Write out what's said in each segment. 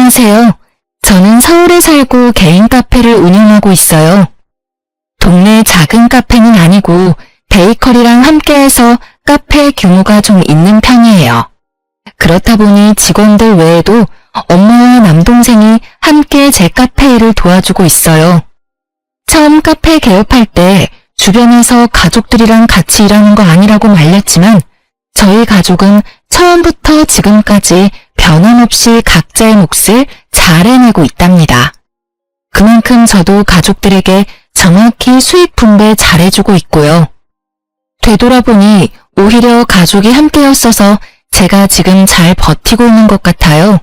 안녕하세요. 저는 서울에 살고 개인 카페를 운영하고 있어요. 동네 작은 카페는 아니고 베이커리랑 함께해서 카페 규모가 좀 있는 편이에요. 그렇다 보니 직원들 외에도 엄마와 남동생이 함께 제 카페 일을 도와주고 있어요. 처음 카페 개업할 때 주변에서 가족들이랑 같이 일하는 거 아니라고 말렸지만 저희 가족은 처음부터 지금까지 변함없이 각자의 몫을 잘 해내고 있답니다. 그만큼 저도 가족들에게 정확히 수입 분배 잘해주고 있고요. 되돌아보니 오히려 가족이 함께였어서 제가 지금 잘 버티고 있는 것 같아요.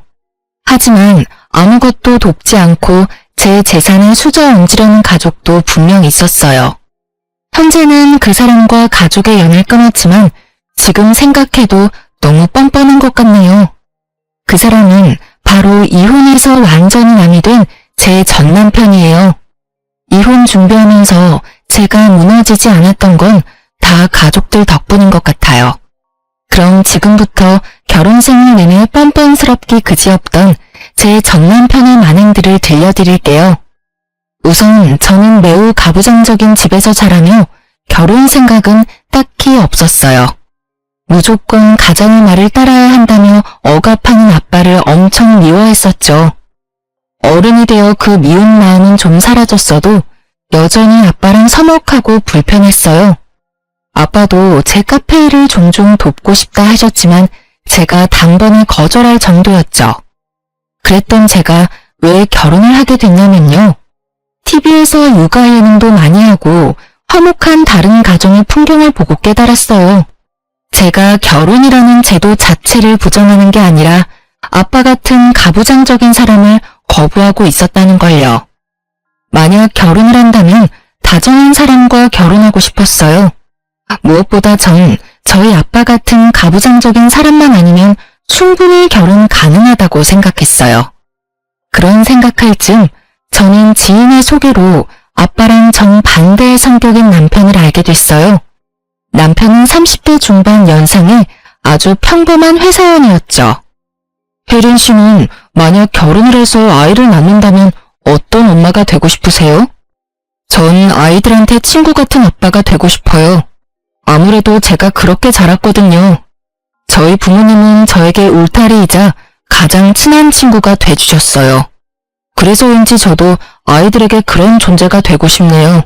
하지만 아무것도 돕지 않고 제 재산을 수저 얹으려는 가족도 분명 있었어요. 현재는 그 사람과 가족의 연을 끊었지만 지금 생각해도 너무 뻔뻔한 것 같네요. 그 사람은 바로 이혼해서 완전히 남이 된 제 전 남편이에요. 이혼 준비하면서 제가 무너지지 않았던 건 다 가족들 덕분인 것 같아요. 그럼 지금부터 결혼 생활 내내 뻔뻔스럽기 그지없던 제 전 남편의 만행들을 들려드릴게요. 우선 저는 매우 가부장적인 집에서 자라며 결혼 생각은 딱히 없었어요. 무조건 가장의 말을 따라야 한다며 억압하는 아빠를 엄청 미워했었죠. 어른이 되어 그 미운 마음은 좀 사라졌어도 여전히 아빠랑 서먹하고 불편했어요. 아빠도 제 카페 일을 종종 돕고 싶다 하셨지만 제가 단번에 거절할 정도였죠. 그랬던 제가 왜 결혼을 하게 됐냐면요. TV에서 육아 예능도 많이 하고 화목한 다른 가정의 풍경을 보고 깨달았어요. 제가 결혼이라는 제도 자체를 부정하는 게 아니라 아빠 같은 가부장적인 사람을 거부하고 있었다는 걸요. 만약 결혼을 한다면 다정한 사람과 결혼하고 싶었어요. 무엇보다 전 저희 아빠 같은 가부장적인 사람만 아니면 충분히 결혼 가능하다고 생각했어요. 그런 생각할 즈음 저는 지인의 소개로 아빠랑 정반대의 성격인 남편을 알게 됐어요. 남편은 30대 중반 연상의 아주 평범한 회사원이었죠. 혜린 씨는 만약 결혼을 해서 아이를 낳는다면 어떤 엄마가 되고 싶으세요? 전 아이들한테 친구 같은 아빠가 되고 싶어요. 아무래도 제가 그렇게 자랐거든요. 저희 부모님은 저에게 울타리이자 가장 친한 친구가 돼주셨어요. 그래서인지 저도 아이들에게 그런 존재가 되고 싶네요.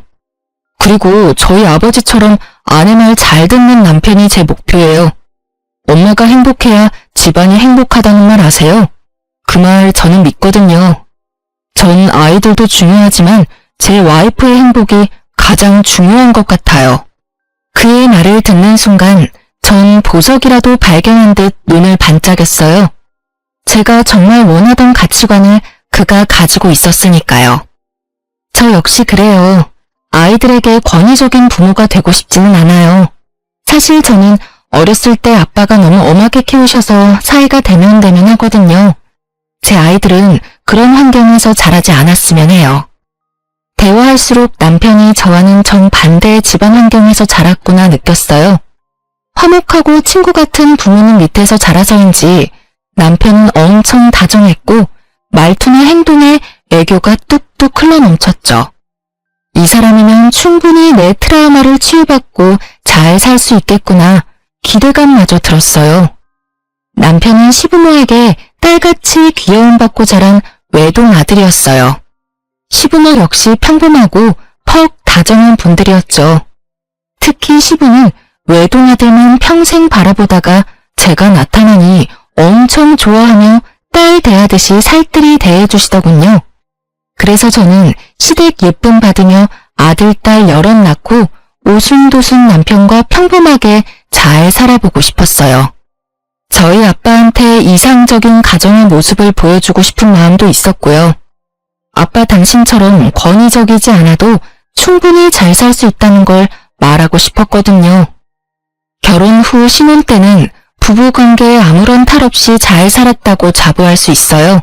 그리고 저희 아버지처럼 아내 말 잘 듣는 남편이 제 목표예요. 엄마가 행복해야 집안이 행복하다는 말 아세요? 그 말 저는 믿거든요. 전 아이들도 중요하지만 제 와이프의 행복이 가장 중요한 것 같아요. 그의 말을 듣는 순간 전 보석이라도 발견한 듯 눈을 반짝였어요. 제가 정말 원하던 가치관을 그가 가지고 있었으니까요. 저 역시 그래요. 아이들에게 권위적인 부모가 되고 싶지는 않아요. 사실 저는 어렸을 때 아빠가 너무 엄하게 키우셔서 사이가 대면대면하거든요. 제 아이들은 그런 환경에서 자라지 않았으면 해요. 대화할수록 남편이 저와는 정반대의 집안 환경에서 자랐구나 느꼈어요. 화목하고 친구 같은 부모님 밑에서 자라서인지 남편은 엄청 다정했고 말투나 행동에 애교가 뚝뚝 흘러넘쳤죠. 이 사람이면 충분히 내 트라우마를 치유받고 잘 살 수 있겠구나 기대감마저 들었어요. 남편은 시부모에게 딸같이 귀여움받고 자란 외동 아들이었어요. 시부모 역시 평범하고 퍽 다정한 분들이었죠. 특히 시부는 외동아들만 평생 바라보다가 제가 나타나니 엄청 좋아하며 딸 대하듯이 살뜰히 대해주시더군요. 그래서 저는 시댁 예쁨 받으며 아들, 딸 여럿 낳고 오순도순 남편과 평범하게 잘 살아보고 싶었어요. 저희 아빠한테 이상적인 가정의 모습을 보여주고 싶은 마음도 있었고요. 아빠 당신처럼 권위적이지 않아도 충분히 잘 살 수 있다는 걸 말하고 싶었거든요. 결혼 후 신혼 때는 부부관계에 아무런 탈 없이 잘 살았다고 자부할 수 있어요.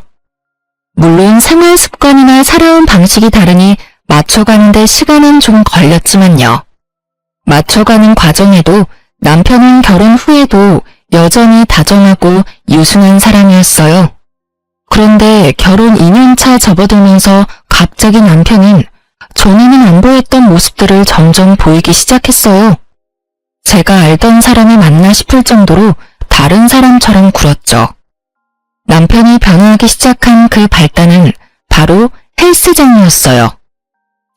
물론 생활 습관이나 살아온 방식이 다르니 맞춰가는 데 시간은 좀 걸렸지만요. 맞춰가는 과정에도 남편은 결혼 후에도 여전히 다정하고 유순한 사람이었어요. 그런데 결혼 2년차 접어들면서 갑자기 남편은 전에는 안 보였던 모습들을 점점 보이기 시작했어요. 제가 알던 사람이 맞나 싶을 정도로 다른 사람처럼 굴었죠. 남편이 변화하기 시작한 그 발단은 바로 헬스장이었어요.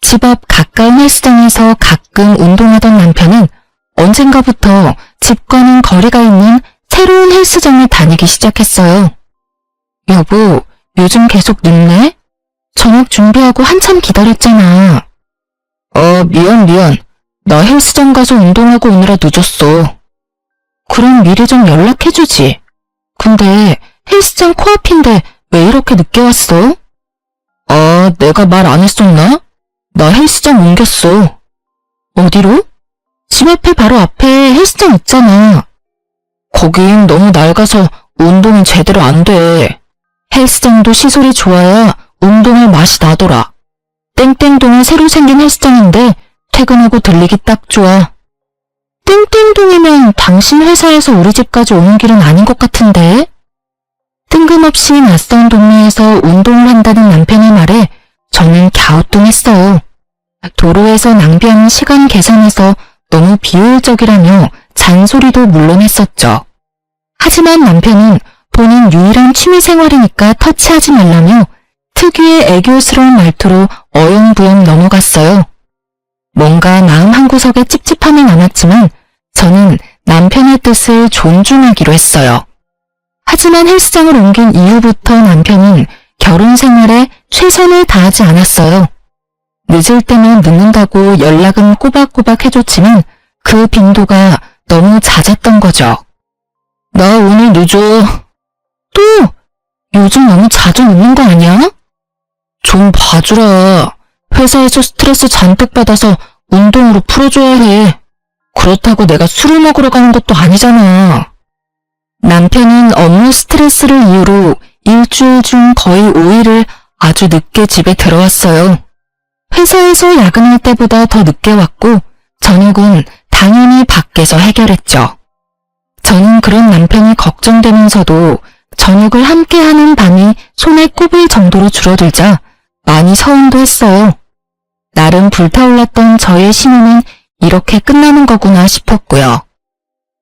집 앞 가까운 헬스장에서 가끔 운동하던 남편은 언젠가부터 집과는 거리가 있는 새로운 헬스장을 다니기 시작했어요. 여보, 요즘 계속 늦네? 저녁 준비하고 한참 기다렸잖아. 미안. 나 헬스장 가서 운동하고 오느라 늦었어. 그럼 미리 좀 연락해주지. 근데 헬스장 코앞인데 왜 이렇게 늦게 왔어? 내가 말 안 했었나? 나 헬스장 옮겼어. 어디로? 집 앞에 바로 앞에 헬스장 있잖아. 거긴 너무 낡아서 운동이 제대로 안 돼. 헬스장도 시설이 좋아야 운동할 맛이 나더라. 땡땡동에 새로 생긴 헬스장인데 퇴근하고 들리기 딱 좋아. 땡땡동이면 당신 회사에서 우리 집까지 오는 길은 아닌 것 같은데? 뜬금없이 낯선 동네에서 운동을 한다는 남편의 말에 저는 갸우뚱했어요. 도로에서 낭비하는 시간 계산에서 너무 비효율적이라며 잔소리도 물론 했었죠. 하지만 남편은 본인 유일한 취미생활이니까 터치하지 말라며 특유의 애교스러운 말투로 어영부영 넘어갔어요. 뭔가 마음 한구석에 찝찝함이 남았지만 저는 남편의 뜻을 존중하기로 했어요. 하지만 헬스장을 옮긴 이후부터 남편은 결혼 생활에 최선을 다하지 않았어요. 늦을 때면 늦는다고 연락은 꼬박꼬박 해줬지만 그 빈도가 너무 잦았던 거죠. 나 오늘 늦어. 또? 요즘 너무 자주 늦는 거 아니야? 좀 봐주라. 회사에서 스트레스 잔뜩 받아서 운동으로 풀어줘야 해. 그렇다고 내가 술을 먹으러 가는 것도 아니잖아. 남편은 업무 스트레스를 이유로 일주일 중 거의 5일을 아주 늦게 집에 들어왔어요. 회사에서 야근할 때보다 더 늦게 왔고 저녁은 당연히 밖에서 해결했죠. 저는 그런 남편이 걱정되면서도 저녁을 함께하는 밤이 손에 꼽을 정도로 줄어들자 많이 서운도 했어요. 나름 불타올랐던 저의 신혼은 이렇게 끝나는 거구나 싶었고요.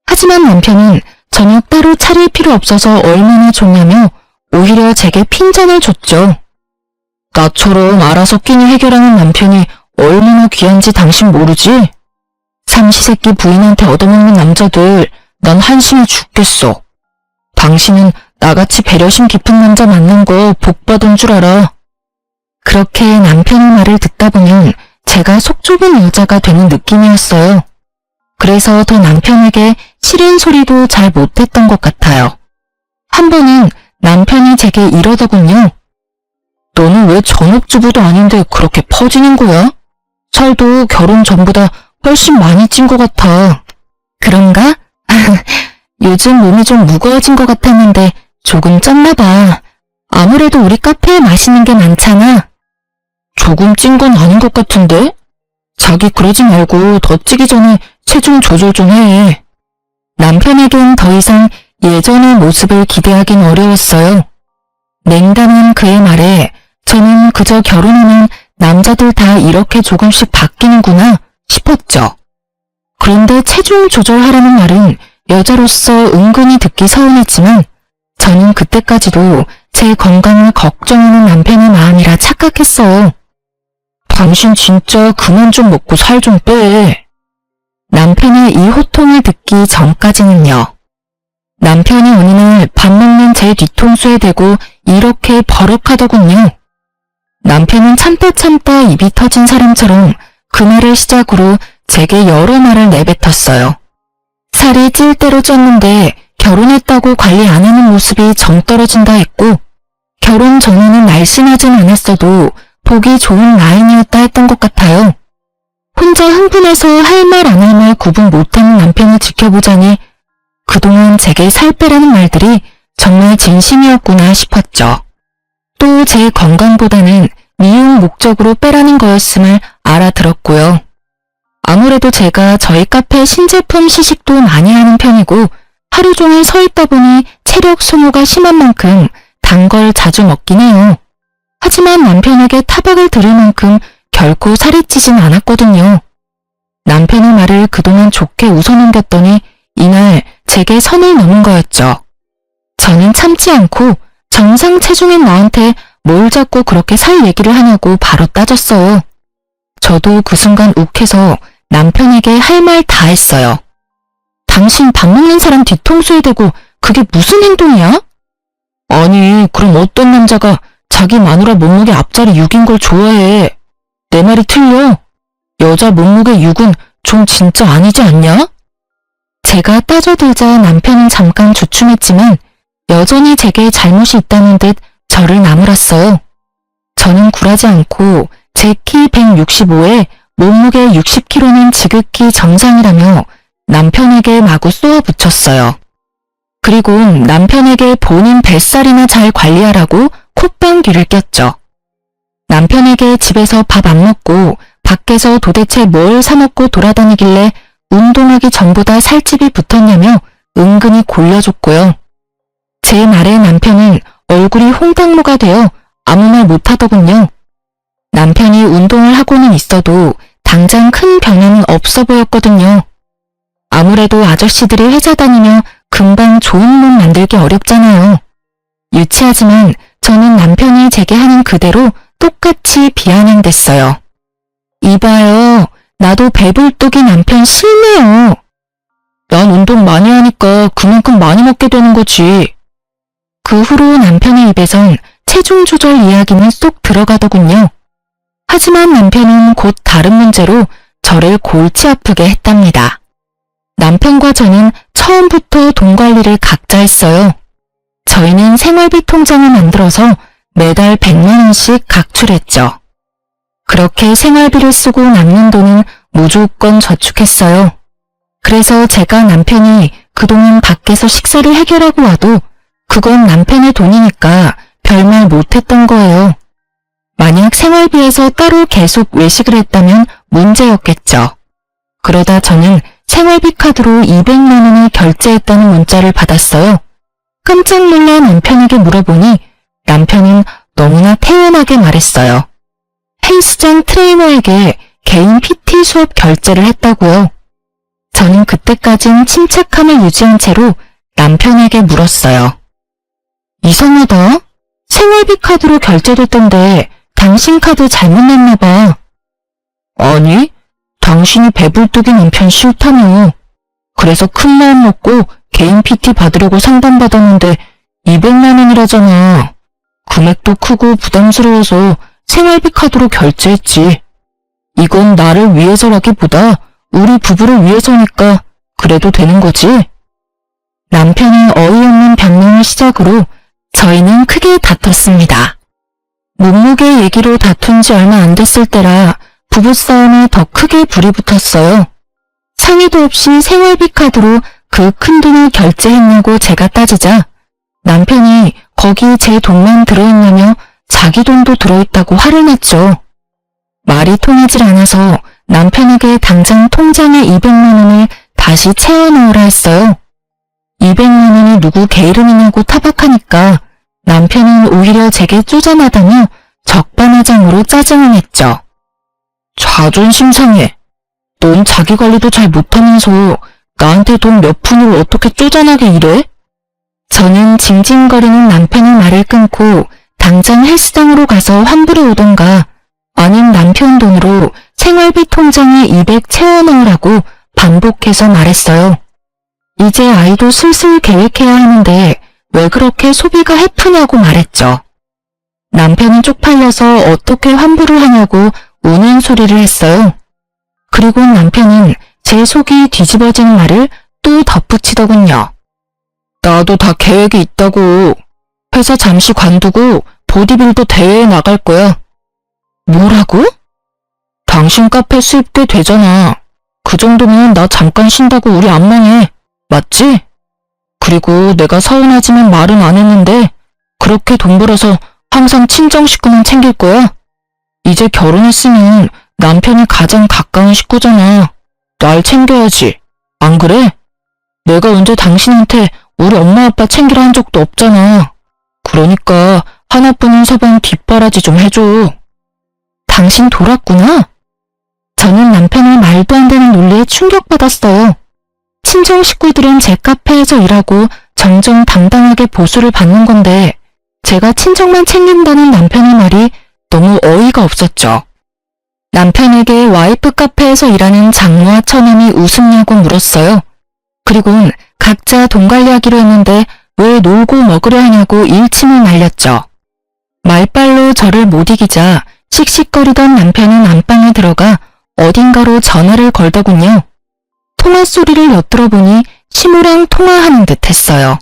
하지만 남편은 저녁 따로 차릴 필요 없어서 얼마나 좋냐며 오히려 제게 핀잔을 줬죠. 나처럼 알아서 끼니 해결하는 남편이 얼마나 귀한지 당신 모르지? 삼시세끼 부인한테 얻어먹는 남자들 난 한심해 죽겠어. 당신은 나같이 배려심 깊은 남자 만난 거 복 받은 줄 알아. 그렇게 남편의 말을 듣다 보면 제가 속 좁은 여자가 되는 느낌이었어요. 그래서 더 남편에게 싫은 소리도 잘 못했던 것 같아요. 한 번은 남편이 제게 이러더군요. 너는 왜 전업주부도 아닌데 그렇게 퍼지는 거야? 살도 결혼 전보다 훨씬 많이 찐 것 같아. 그런가? 요즘 몸이 좀 무거워진 것 같았는데 조금 쪘나 봐. 아무래도 우리 카페에 맛있는 게 많잖아. 조금 찐 건 아닌 것 같은데? 자기 그러지 말고 더 찌기 전에 체중 조절 좀 해. 남편에겐 더 이상 예전의 모습을 기대하긴 어려웠어요. 냉담한 그의 말에 저는 그저 결혼하면 남자들 다 이렇게 조금씩 바뀌는구나 싶었죠. 그런데 체중 조절하라는 말은 여자로서 은근히 듣기 서운했지만 저는 그때까지도 제 건강을 걱정하는 남편의 마음이라 착각했어요. 당신 진짜 그만 좀 먹고 살 좀 빼. 남편의 이 호통을 듣기 전까지는요. 남편이 어느 날 밥 먹는 제 뒤통수에 대고 이렇게 버럭하더군요. 남편은 참다 입이 터진 사람처럼 그 말을 시작으로 제게 여러 말을 내뱉었어요. 살이 찔 대로 쪘는데 결혼했다고 관리 안 하는 모습이 정 떨어진다 했고 결혼 전에는 날씬하진 않았어도 보기 좋은 라인이었다 했던 것 같아요. 혼자 흥분해서 할 말 안 할 말 구분 못하는 남편을 지켜보자니 그동안 제게 살 빼라는 말들이 정말 진심이었구나 싶었죠. 또 제 건강보다는 미용 목적으로 빼라는 거였음을 알아들었고요. 아무래도 제가 저희 카페 신제품 시식도 많이 하는 편이고 하루 종일 서 있다 보니 체력 소모가 심한 만큼 단 걸 자주 먹긴 해요. 하지만 남편에게 타박을 들을 만큼 결코 살이 찌진 않았거든요. 남편의 말을 그동안 좋게 웃어넘겼더니 이날 제게 선을 넘은 거였죠. 저는 참지 않고 정상 체중인 나한테 뭘 자꾸 그렇게 살 얘기를 하냐고 바로 따졌어요. 저도 그 순간 욱해서 남편에게 할 말 다 했어요. 당신 밥 먹는 사람 뒤통수에 대고 그게 무슨 행동이야? 아니, 그럼 어떤 남자가 자기 마누라 몸무게 앞자리 6인 걸 좋아해? 내 말이 틀려. 여자 몸무게 6은 좀 진짜 아니지 않냐? 제가 따져들자 남편은 잠깐 주춤했지만 여전히 제게 잘못이 있다는 듯 저를 나무랐어요. 저는 굴하지 않고 제 키 165에 몸무게 60kg는 지극히 정상이라며 남편에게 마구 쏘아붙였어요. 그리고 남편에게 본인 뱃살이나 잘 관리하라고 콧방귀를 꼈죠. 남편에게 집에서 밥 안 먹고 밖에서 도대체 뭘 사 먹고 돌아다니길래 운동하기 전보다 살집이 붙었냐며 은근히 골려줬고요. 제 말에 남편은 얼굴이 홍당무가 되어 아무 말 못하더군요. 남편이 운동을 하고는 있어도 당장 큰 변화는 없어 보였거든요. 아무래도 아저씨들이 회사 다니며 금방 좋은 몸 만들기 어렵잖아요. 유치하지만 저는 남편이 제게 하는 그대로 똑같이 비아냥댔어요. 이봐요, 나도 배불뚝이 남편 싫네요. 난 운동 많이 하니까 그만큼 많이 먹게 되는 거지. 그 후로 남편의 입에선 체중 조절 이야기는 쏙 들어가더군요. 하지만 남편은 곧 다른 문제로 저를 골치 아프게 했답니다. 남편과 저는 처음부터 돈 관리를 각자 했어요. 저희는 생활비 통장을 만들어서 매달 100만 원씩 각출했죠. 그렇게 생활비를 쓰고 남는 돈은 무조건 저축했어요. 그래서 제가 남편이 그동안 밖에서 식사를 해결하고 와도 그건 남편의 돈이니까 별말 못했던 거예요. 만약 생활비에서 따로 계속 외식을 했다면 문제였겠죠. 그러다 저는 생활비 카드로 200만 원을 결제했다는 문자를 받았어요. 깜짝 놀라 남편에게 물어보니 남편은 너무나 태연하게 말했어요. 헬스장 트레이너에게 개인 PT 수업 결제를 했다고요. 저는 그때까진 침착함을 유지한 채로 남편에게 물었어요. 이상하다. 생활비 카드로 결제됐던데 당신 카드 잘못 냈나 봐. 아니, 당신이 배불뚝이 남편 싫다며. 그래서 큰 마음 먹고 개인 PT 받으려고 상담받았는데 200만 원이라잖아. 금액도 크고 부담스러워서 생활비 카드로 결제했지. 이건 나를 위해서라기보다 우리 부부를 위해서니까 그래도 되는 거지. 남편의 어이없는 변명을 시작으로 저희는 크게 다퉜습니다. 몸무게 얘기로 다툰 지 얼마 안 됐을 때라 부부싸움에 더 크게 불이 붙었어요. 상의도 없이 생활비 카드로 그 큰 돈을 결제했냐고 제가 따지자 남편이 거기 제 돈만 들어있냐며 자기 돈도 들어있다고 화를 냈죠. 말이 통하질 않아서 남편에게 당장 통장에 200만 원을 다시 채워넣으라 했어요. 200만 원이 누구 개 이름이냐고 타박하니까 남편은 오히려 제게 쪼잔하다며 적반하장으로 짜증을 냈죠. 자존심 상해. 넌 자기 관리도 잘 못하면서 나한테 돈 몇 푼을 어떻게 쪼잔하게 이래? 저는 징징거리는 남편의 말을 끊고 당장 헬스장으로 가서 환불해 오던가 아님 남편 돈으로 생활비 통장에 200 채워넣으라고 반복해서 말했어요. 이제 아이도 슬슬 계획해야 하는데 왜 그렇게 소비가 해프냐고 말했죠. 남편은 쪽팔려서 어떻게 환불을 하냐고 우는 소리를 했어요. 그리고 남편은 제 속이 뒤집어지는 말을 또 덧붙이더군요. 나도 다 계획이 있다고. 회사 잠시 관두고 보디빌더 대회에 나갈 거야. 뭐라고? 당신 카페 수입 꽤 되잖아. 그 정도면 나 잠깐 쉰다고 우리 안 망해. 맞지? 그리고 내가 서운하지만 말은 안 했는데 그렇게 돈 벌어서 항상 친정 식구만 챙길 거야? 이제 결혼했으면 남편이 가장 가까운 식구잖아. 날 챙겨야지. 안 그래? 내가 언제 당신한테 우리 엄마 아빠 챙기라 한 적도 없잖아. 그러니까 하나뿐인 서방 뒷바라지 좀 해줘. 당신 돌았구나? 저는 남편의 말도 안 되는 논리에 충격받았어요. 친정 식구들은 제 카페에서 일하고 정정당당하게 보수를 받는 건데 제가 친정만 챙긴다는 남편의 말이 너무 어이가 없었죠. 남편에게 와이프 카페에서 일하는 장모와 처남이 웃음냐고 물었어요. 그리고는 각자 돈 관리하기로 했는데 왜 놀고 먹으려 하냐고 일침을 날렸죠. 말빨로 저를 못 이기자 씩씩거리던 남편은 안방에 들어가 어딘가로 전화를 걸더군요. 통화 소리를 엿들어보니 시모랑 통화하는 듯 했어요.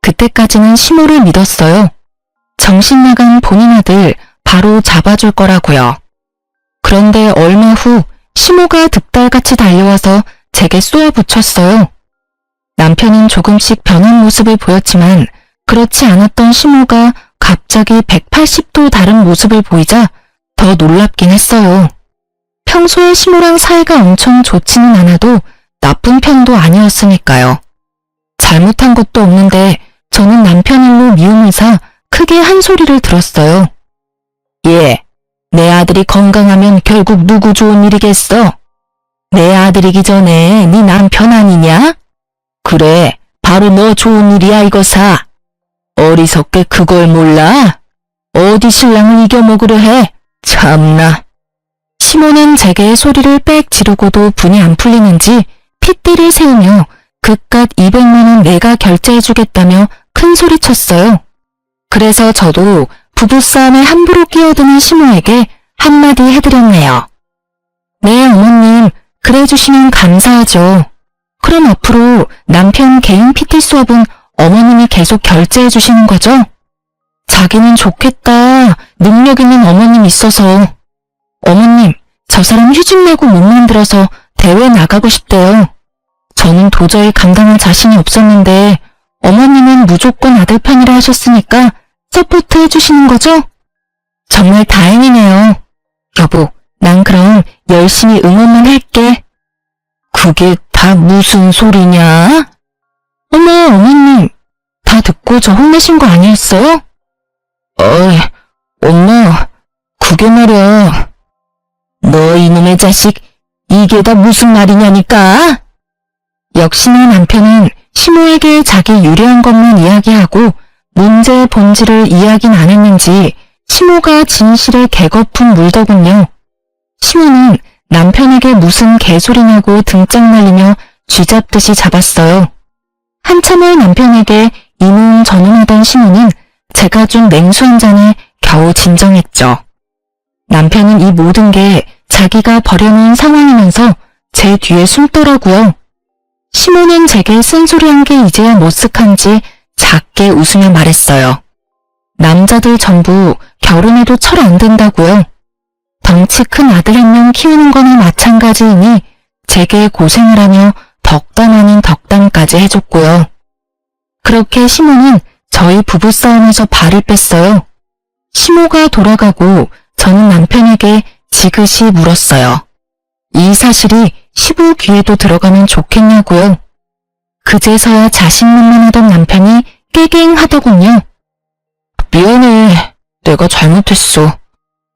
그때까지는 시모를 믿었어요. 정신 나간 본인 아들 바로 잡아줄 거라고요. 그런데 얼마 후 시모가 득달같이 달려와서 제게 쏘아붙였어요. 남편은 조금씩 변한 모습을 보였지만 그렇지 않았던 시모가 갑자기 180도 다른 모습을 보이자 더 놀랍긴 했어요. 평소에 시모랑 사이가 엄청 좋지는 않아도 나쁜 편도 아니었으니까요. 잘못한 것도 없는데 저는 남편 일로 미움을 사 크게 한 소리를 들었어요. 예, 내 아들이 건강하면 결국 누구 좋은 일이겠어? 내 아들이기 전에 네 남편 아니냐? 그래, 바로 너 좋은 일이야 이거사. 어리석게 그걸 몰라? 어디 신랑을 이겨먹으려 해? 참나. 시모는 제게 소리를 빽 지르고도 분이 안 풀리는지 핏대를 세우며 그깟 200만 원 내가 결제해주겠다며 큰 소리쳤어요. 그래서 저도 부부싸움에 함부로 끼어드는 시모에게 한마디 해드렸네요. 네, 어머님, 그래주시면 감사하죠. 그럼 앞으로 남편 개인 PT 수업은 어머님이 계속 결제해 주시는 거죠? 자기는 좋겠다. 능력 있는 어머님 있어서. 어머님, 저 사람 휴직 내고 못 만들어서 대회 나가고 싶대요. 저는 도저히 감당할 자신이 없었는데 어머님은 무조건 아들 편이라 하셨으니까 서포트 해주시는 거죠? 정말 다행이네요. 여보, 난 그럼 열심히 응원만 할게. 그게 다 무슨 소리냐? 어머, 어머님, 다 듣고 저 혼내신 거 아니었어요? 어이, 엄마, 그게 말이야. 너 이놈의 자식, 이게 다 무슨 말이냐니까? 역시나 남편은 시모에게 자기 유리한 것만 이야기하고 문제의 본질을 이야기는 안 했는지 시모가 진실에 개거품 물더군요. 시모는 남편에게 무슨 개소리냐고 등짝 날리며 쥐잡듯이 잡았어요. 한참을 남편에게 이눈저눈하던 시모는 제가 준 냉수 한 잔에 겨우 진정했죠. 남편은 이 모든 게 자기가 벌여놓은 상황이면서 제 뒤에 숨더라고요. 시모는 제게 쓴소리한 게 이제야 머쓱한지 작게 웃으며 말했어요. 남자들 전부 결혼해도 철 안 든다고요. 덩치 큰 아들 한 명 키우는 거나 마찬가지이니 제게 고생을 하며 덕담 아닌 덕담까지 해줬고요. 그렇게 시모는 저희 부부싸움에서 발을 뺐어요. 시모가 돌아가고 저는 남편에게 지그시 물었어요. 이 사실이 시부 귀에도 들어가면 좋겠냐고요. 그제서야 자신만만하던 남편이 깨갱하더군요. 미안해. 내가 잘못했어.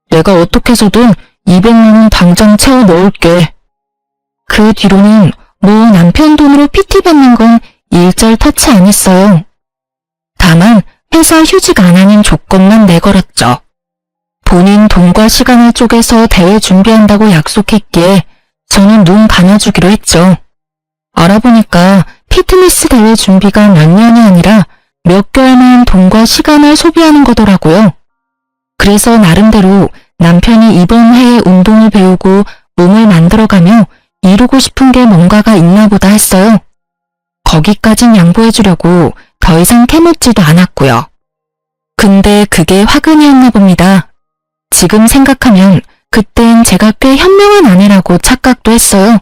내가 어떻게 해서든 200만 원 당장 채워 넣을게. 그 뒤로는 뭐 남편 돈으로 PT 받는 건 일절 터치 안 했어요. 다만 회사 휴직 안 하는 조건만 내걸었죠. 본인 돈과 시간을 쪼개서 대회 준비한다고 약속했기에 저는 눈 감아주기로 했죠. 알아보니까 피트니스 대회 준비가 몇 년이 아니라 몇 개월만 돈과 시간을 소비하는 거더라고요. 그래서 나름대로 남편이 이번 해에 운동을 배우고 몸을 만들어가며 이루고 싶은 게 뭔가가 있나 보다 했어요. 거기까진 양보해주려고 더 이상 캐묻지도 않았고요. 근데 그게 화근이었나 봅니다. 지금 생각하면 그땐 제가 꽤 현명한 아내라고 착각도 했어요.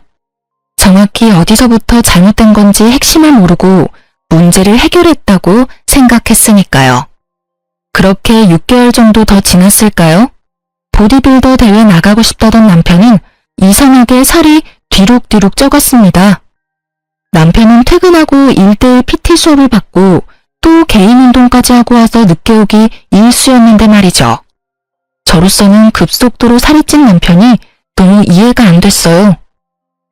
정확히 어디서부터 잘못된 건지 핵심을 모르고 문제를 해결했다고 생각했으니까요. 그렇게 6개월 정도 더 지났을까요? 보디빌더 대회 나가고 싶다던 남편은 이상하게 살이 뒤룩뒤룩 쪄갔습니다. 남편은 퇴근하고 1대1 PT 수업을 받고 또 개인 운동까지 하고 와서 늦게 오기 일쑤였는데 말이죠. 저로서는 급속도로 살이 찐 남편이 너무 이해가 안 됐어요.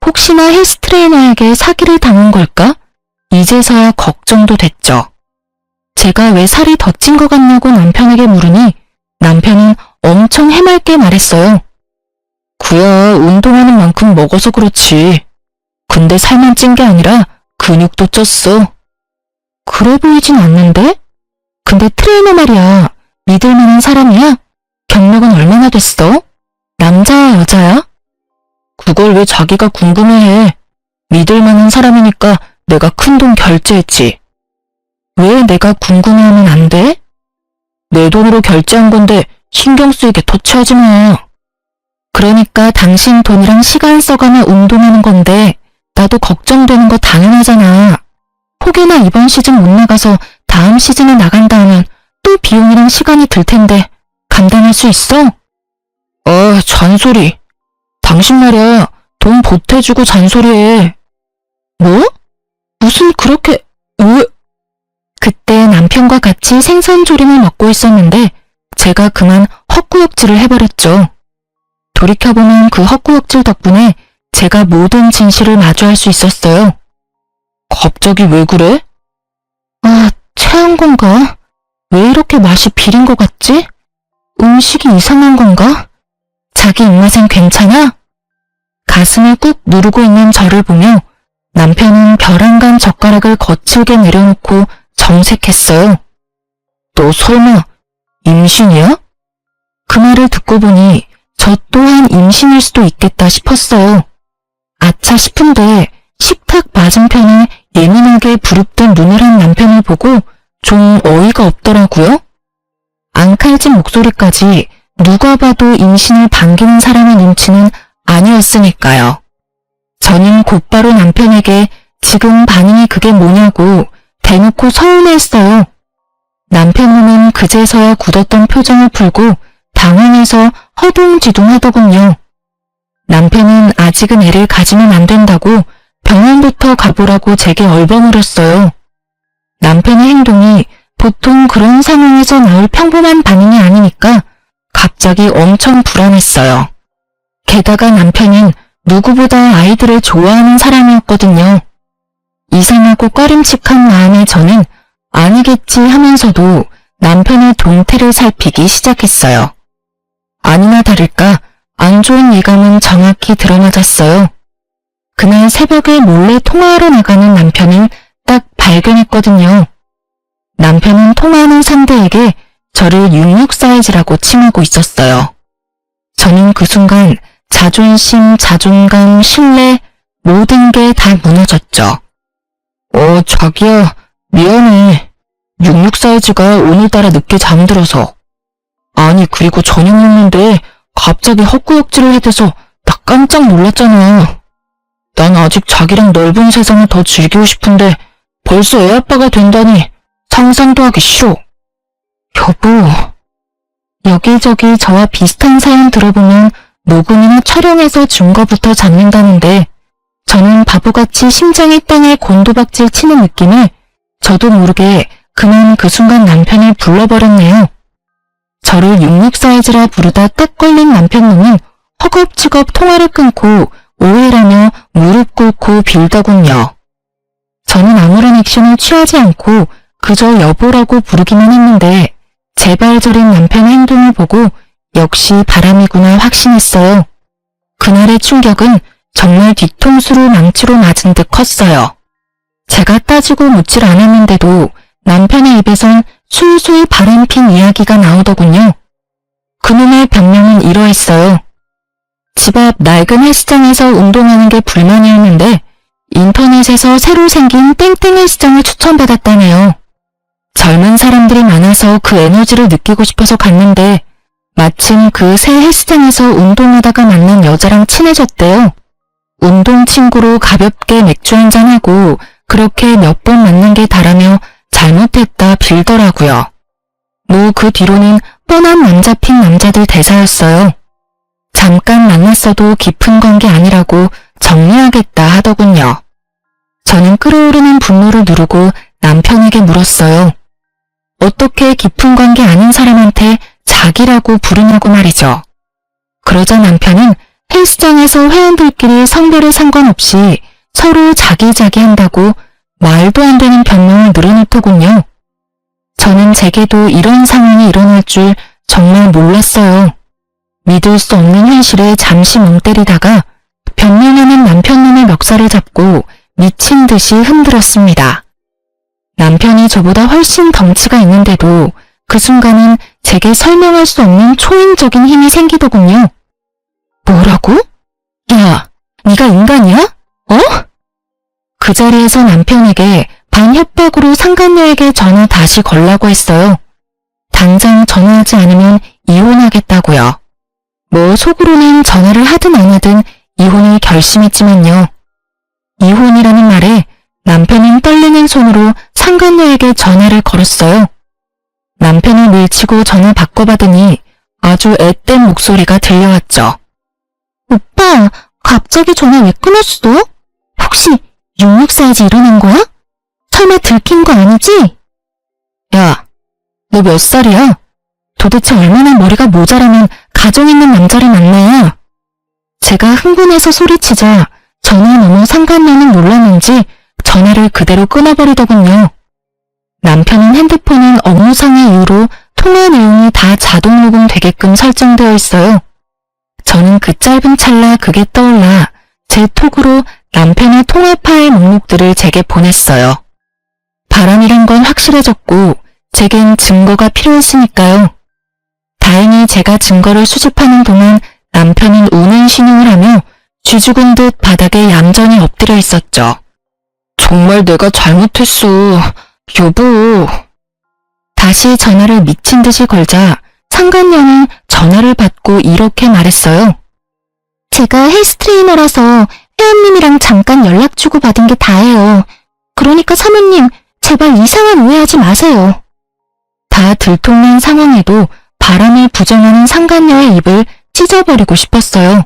혹시나 헬스 트레이너에게 사기를 당한 걸까? 이제서야 걱정도 됐죠. 제가 왜 살이 더 찐 것 같냐고 남편에게 물으니 남편은 엄청 해맑게 말했어요. 그야 운동하는 만큼 먹어서 그렇지. 근데 살만 찐 게 아니라 근육도 쪘어. 그래 보이진 않는데? 근데 트레이너 말이야. 믿을 만한 사람이야? 경력은 얼마나 됐어? 남자야 여자야? 그걸 왜 자기가 궁금해해. 믿을 만한 사람이니까 내가 큰돈 결제했지. 왜 내가 궁금해하면 안 돼? 내 돈으로 결제한 건데 신경 쓰이게 터치하지 마. 그러니까 당신 돈이랑 시간 써가며 운동하는 건데 나도 걱정되는 거 당연하잖아. 혹여나 이번 시즌 못 나가서 다음 시즌에 나간다 하면 또 비용이랑 시간이 들 텐데 감당할 수 있어? 잔소리. 당신 말이야. 돈 보태주고 잔소리해. 뭐? 무슨 그렇게... 왜? 그때 남편과 같이 생선조림을 먹고 있었는데 제가 그만 헛구역질을 해버렸죠. 돌이켜보면 그 헛구역질 덕분에 제가 모든 진실을 마주할 수 있었어요. 갑자기 왜 그래? 체한 건가? 왜 이렇게 맛이 비린 것 같지? 음식이 이상한 건가? 자기 입맛엔 괜찮아? 가슴을 꾹 누르고 있는 저를 보며 남편은 벼랑간 젓가락을 거칠게 내려놓고 정색했어요. 너 설마 임신이야? 그 말을 듣고 보니 저 또한 임신일 수도 있겠다 싶었어요. 아차 싶은데 식탁 맞은편에 예민하게 부릅뜬 눈을 한 남편을 보고 좀 어이가 없더라고요. 앙칼진 목소리까지 누가 봐도 임신을 반기는 사람의 눈치는 아니었으니까요. 저는 곧바로 남편에게 지금 반응이 그게 뭐냐고 대놓고 서운해했어요. 남편 눈은 그제서야 굳었던 표정을 풀고 당황해서 허둥지둥하더군요. 남편은 아직은 애를 가지면 안 된다고 병원부터 가보라고 제게 얼버무렸어요. 남편의 행동이 보통 그런 상황에서 나올 평범한 반응이 아니니까 갑자기 엄청 불안했어요. 게다가 남편은 누구보다 아이들을 좋아하는 사람이었거든요. 이상하고 꺼림칙한 마음에 저는 아니겠지 하면서도 남편의 동태를 살피기 시작했어요. 아니나 다를까 안 좋은 예감은 정확히 드러맞았어요. 그날 새벽에 몰래 통화하러 나가는 남편을 딱 발견했거든요. 남편은 통화하는 상대에게 저를 66 사이즈라고 칭하고 있었어요. 저는 그 순간 자존심, 자존감, 신뢰 모든 게 다 무너졌죠. 자기야 미안해. 66 사이즈가 오늘따라 늦게 잠들어서. 아니 그리고 저녁 먹는데 갑자기 헛구역질을 해대서 나 깜짝 놀랐잖아. 난 아직 자기랑 넓은 세상을 더 즐기고 싶은데 벌써 애 아빠가 된다니 상상도 하기 싫어. 여보. 여기저기 저와 비슷한 사연 들어보면 녹음이나 촬영해서 증거부터 잡는다는데 저는 바보같이 심장이 땅에 곤두박질 치는 느낌에 저도 모르게 그만 그 순간 남편을 불러버렸네요. 저를 66 사이즈라 부르다 딱 걸린 남편 놈은 허겁지겁 통화를 끊고 오해라며 무릎 꿇고 빌더군요. 저는 아무런 액션을 취하지 않고 그저 여보라고 부르기만 했는데 제발 저린 남편의 행동을 보고 역시 바람이구나 확신했어요. 그날의 충격은 정말 뒤통수로 망치로 맞은 듯 컸어요. 제가 따지고 묻질 않았는데도 남편의 입에선 술술 바람핀 이야기가 나오더군요. 그놈의 변명은 이러했어요. 집 앞 낡은 헬스장에서 운동하는 게 불만이었는데 인터넷에서 새로 생긴 땡땡 헬스장을 추천받았다네요. 젊은 사람들이 많아서 그 에너지를 느끼고 싶어서 갔는데 마침 그 새 헬스장에서 운동하다가 만난 여자랑 친해졌대요. 운동 친구로 가볍게 맥주 한잔하고 그렇게 몇 번 만난 게 다라며 잘못했다 빌더라고요. 뭐 그 뒤로는 뻔한 남잡힌 남자들 대사였어요. 잠깐 만났어도 깊은 관계 아니라고 정리하겠다 하더군요. 저는 끓어오르는 분노를 누르고 남편에게 물었어요. 어떻게 깊은 관계 아닌 사람한테 자기라고 부르냐고 말이죠. 그러자 남편은 헬스장에서 회원들끼리 성별에 상관없이 서로 자기자기 한다고 말도 안 되는 변명을 늘어놓더군요. 저는 제게도 이런 상황이 일어날 줄 정말 몰랐어요. 믿을 수 없는 현실에 잠시 멍 때리다가 변명하는 남편놈의 멱살을 잡고 미친 듯이 흔들었습니다. 남편이 저보다 훨씬 덩치가 있는데도 그 순간은 제게 설명할 수 없는 초인적인 힘이 생기더군요. 뭐라고? 야, 네가 인간이야? 어? 그 자리에서 남편에게 반협박으로 상간녀에게 전화 다시 걸라고 했어요. 당장 전화하지 않으면 이혼하겠다고요. 뭐 속으로는 전화를 하든 안 하든 이혼을 결심했지만요. 이혼이라는 말에 남편은 떨리는 손으로 상간녀에게 전화를 걸었어요. 남편을 밀치고 전화 바꿔받으니 아주 앳된 목소리가 들려왔죠. 오빠, 갑자기 전화 왜 끊었어? 혹시 66 사이즈 일어난 거야? 설마 들킨 거 아니지? 야, 너 몇 살이야? 도대체 얼마나 머리가 모자라면 가정 있는 남자를 만나야? 제가 흥분해서 소리치자 전화 너머 상간녀는 놀랐는지 전화를 그대로 끊어버리더군요. 남편은 핸드폰은 업무상의 이유로 통화 내용이 다 자동 녹음되게끔 설정되어 있어요. 저는 그 짧은 찰나 그게 떠올라 제 톡으로 남편의 통화 파일 목록들을 제게 보냈어요. 바람이란 건 확실해졌고 제겐 증거가 필요했으니까요. 다행히 제가 증거를 수집하는 동안 남편은 우는 신용을 하며 쥐죽은 듯 바닥에 얌전히 엎드려 있었죠. 정말 내가 잘못했어. 여보. 다시 전화를 미친 듯이 걸자 상간녀는 전화를 받고 이렇게 말했어요. 제가 헬스 트레이너라서 회원님이랑 잠깐 연락 주고 받은 게 다예요. 그러니까 사모님, 제발 이상한 오해하지 마세요. 다 들통난 상황에도 바람을 부정하는 상간녀의 입을 찢어버리고 싶었어요.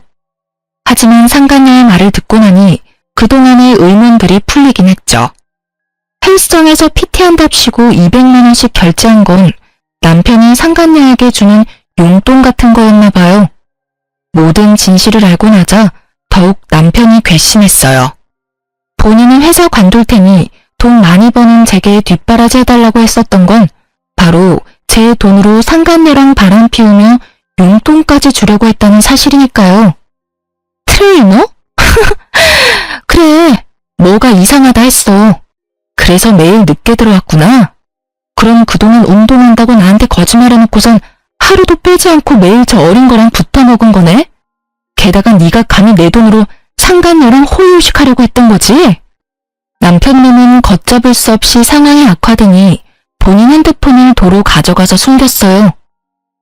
하지만 상간녀의 말을 듣고 나니 그동안의 의문들이 풀리긴 했죠. 헬스장에서 PT한답시고 200만 원씩 결제한 건 남편이 상간녀에게 주는 용돈 같은 거였나 봐요. 모든 진실을 알고 나자 더욱 남편이 괘씸했어요. 본인은 회사 관둘 테니 돈 많이 버는 제게 뒷바라지 해달라고 했었던 건 바로 제 돈으로 상간녀랑 바람 피우며 용돈까지 주려고 했다는 사실이니까요. 트레이너? 그래, 뭐가 이상하다 했어. 그래서 매일 늦게 들어왔구나. 그럼 그동안 운동한다고 나한테 거짓말해놓고선 하루도 빼지 않고 매일 저 어린 거랑 붙어먹은 거네? 게다가 네가 감히 내 돈으로 상간녀랑 호의호식하려고 했던 거지? 남편놈은 걷잡을 수 없이 상황이 악화되니 본인 핸드폰을 도로 가져가서 숨겼어요.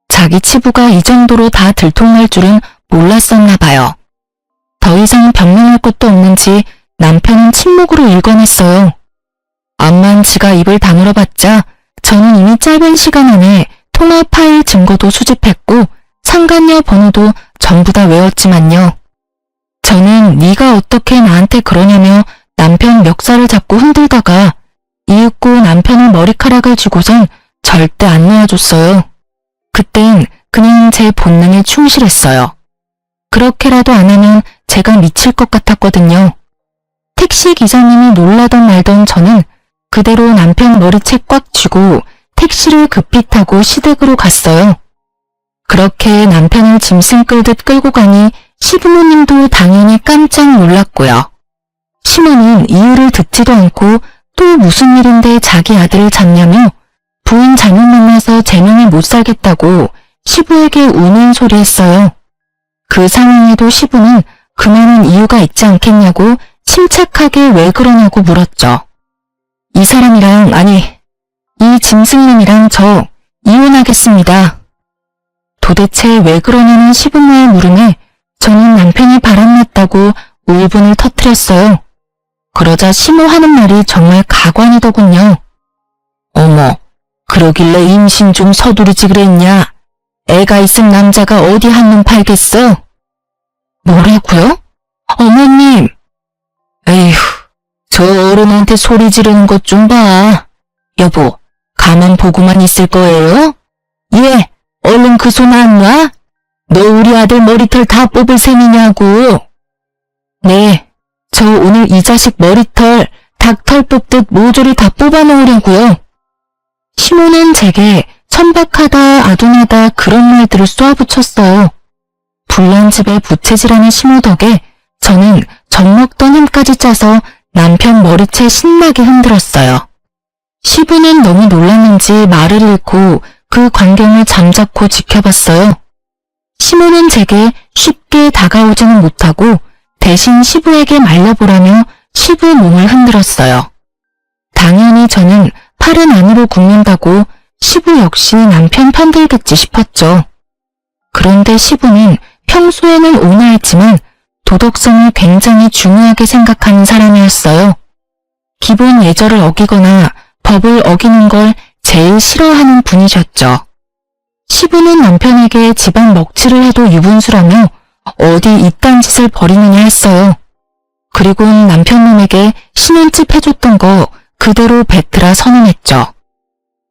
자기 치부가 이 정도로 다 들통날 줄은 몰랐었나 봐요. 더 이상 변명할 것도 없는지 남편은 침묵으로 일관했어요. 암만 지가 입을 다물어 봤자 저는 이미 짧은 시간 안에 통화 파일 증거도 수집했고 상간녀 번호도 전부 다 외웠지만요. 저는 네가 어떻게 나한테 그러냐며 남편 멱살을 잡고 흔들다가 이윽고 남편의 머리카락을 쥐고선 절대 안 놓아줬어요. 그땐 그냥 제 본능에 충실했어요. 그렇게라도 안 하면 제가 미칠 것 같았거든요. 택시 기사님이 놀라던 말던 저는 그대로 남편 머리채 꽉 쥐고 택시를 급히 타고 시댁으로 갔어요. 그렇게 남편을 짐승 끌듯 끌고 가니 시부모님도 당연히 깜짝 놀랐고요. 시모는 이유를 듣지도 않고 또 무슨 일인데 자기 아들을 잡냐며 부인 잘못 만나서 제명을 못 살겠다고 시부에게 우는 소리 했어요. 그 상황에도 시부는 그만한 이유가 있지 않겠냐고 침착하게 왜 그러냐고 물었죠. 이 사람이랑, 아니, 이 짐승놈이랑 저 이혼하겠습니다. 도대체 왜 그러냐는 시부모의 물음에 저는 남편이 바람났다고 울분을 터뜨렸어요. 그러자 시모 하는 말이 정말 가관이더군요. 어머, 그러길래 임신 좀 서두르지 그랬냐? 애가 있은 남자가 어디 한눈 팔겠어? 뭐라고요? 어머님! 에휴, 저 어른한테 소리 지르는 것 좀 봐. 여보, 가만 보고만 있을 거예요? 예, 얼른 그 손 안 놔? 너 우리 아들 머리털 다 뽑을 셈이냐고. 네, 저 오늘 이 자식 머리털, 닭털 뽑듯 모조리 다 뽑아놓으려고요. 시몬은 제게 천박하다, 아둔하다 그런 말들을 쏘아붙였어요. 불난 집에 부채질하는 시모 덕에 저는 젖먹던 힘까지 짜서 남편 머리채 신나게 흔들었어요. 시부는 너무 놀랐는지 말을 잃고 그 광경을 잠자코 지켜봤어요. 시모는 제게 쉽게 다가오지는 못하고 대신 시부에게 말려보라며 시부 몸을 흔들었어요. 당연히 저는 팔은 안으로 굽는다고 시부 역시 남편 편들겠지 싶었죠. 그런데 시부는 평소에는 온화했지만 도덕성을 굉장히 중요하게 생각하는 사람이었어요. 기본 예절을 어기거나 법을 어기는 걸 제일 싫어하는 분이셨죠. 시부는 남편에게 집안 먹칠을 해도 유분수라며 어디 이딴 짓을 벌이느냐 했어요. 그리고는 남편 놈에게 신혼집 해줬던 거 그대로 뱉으라 선언했죠.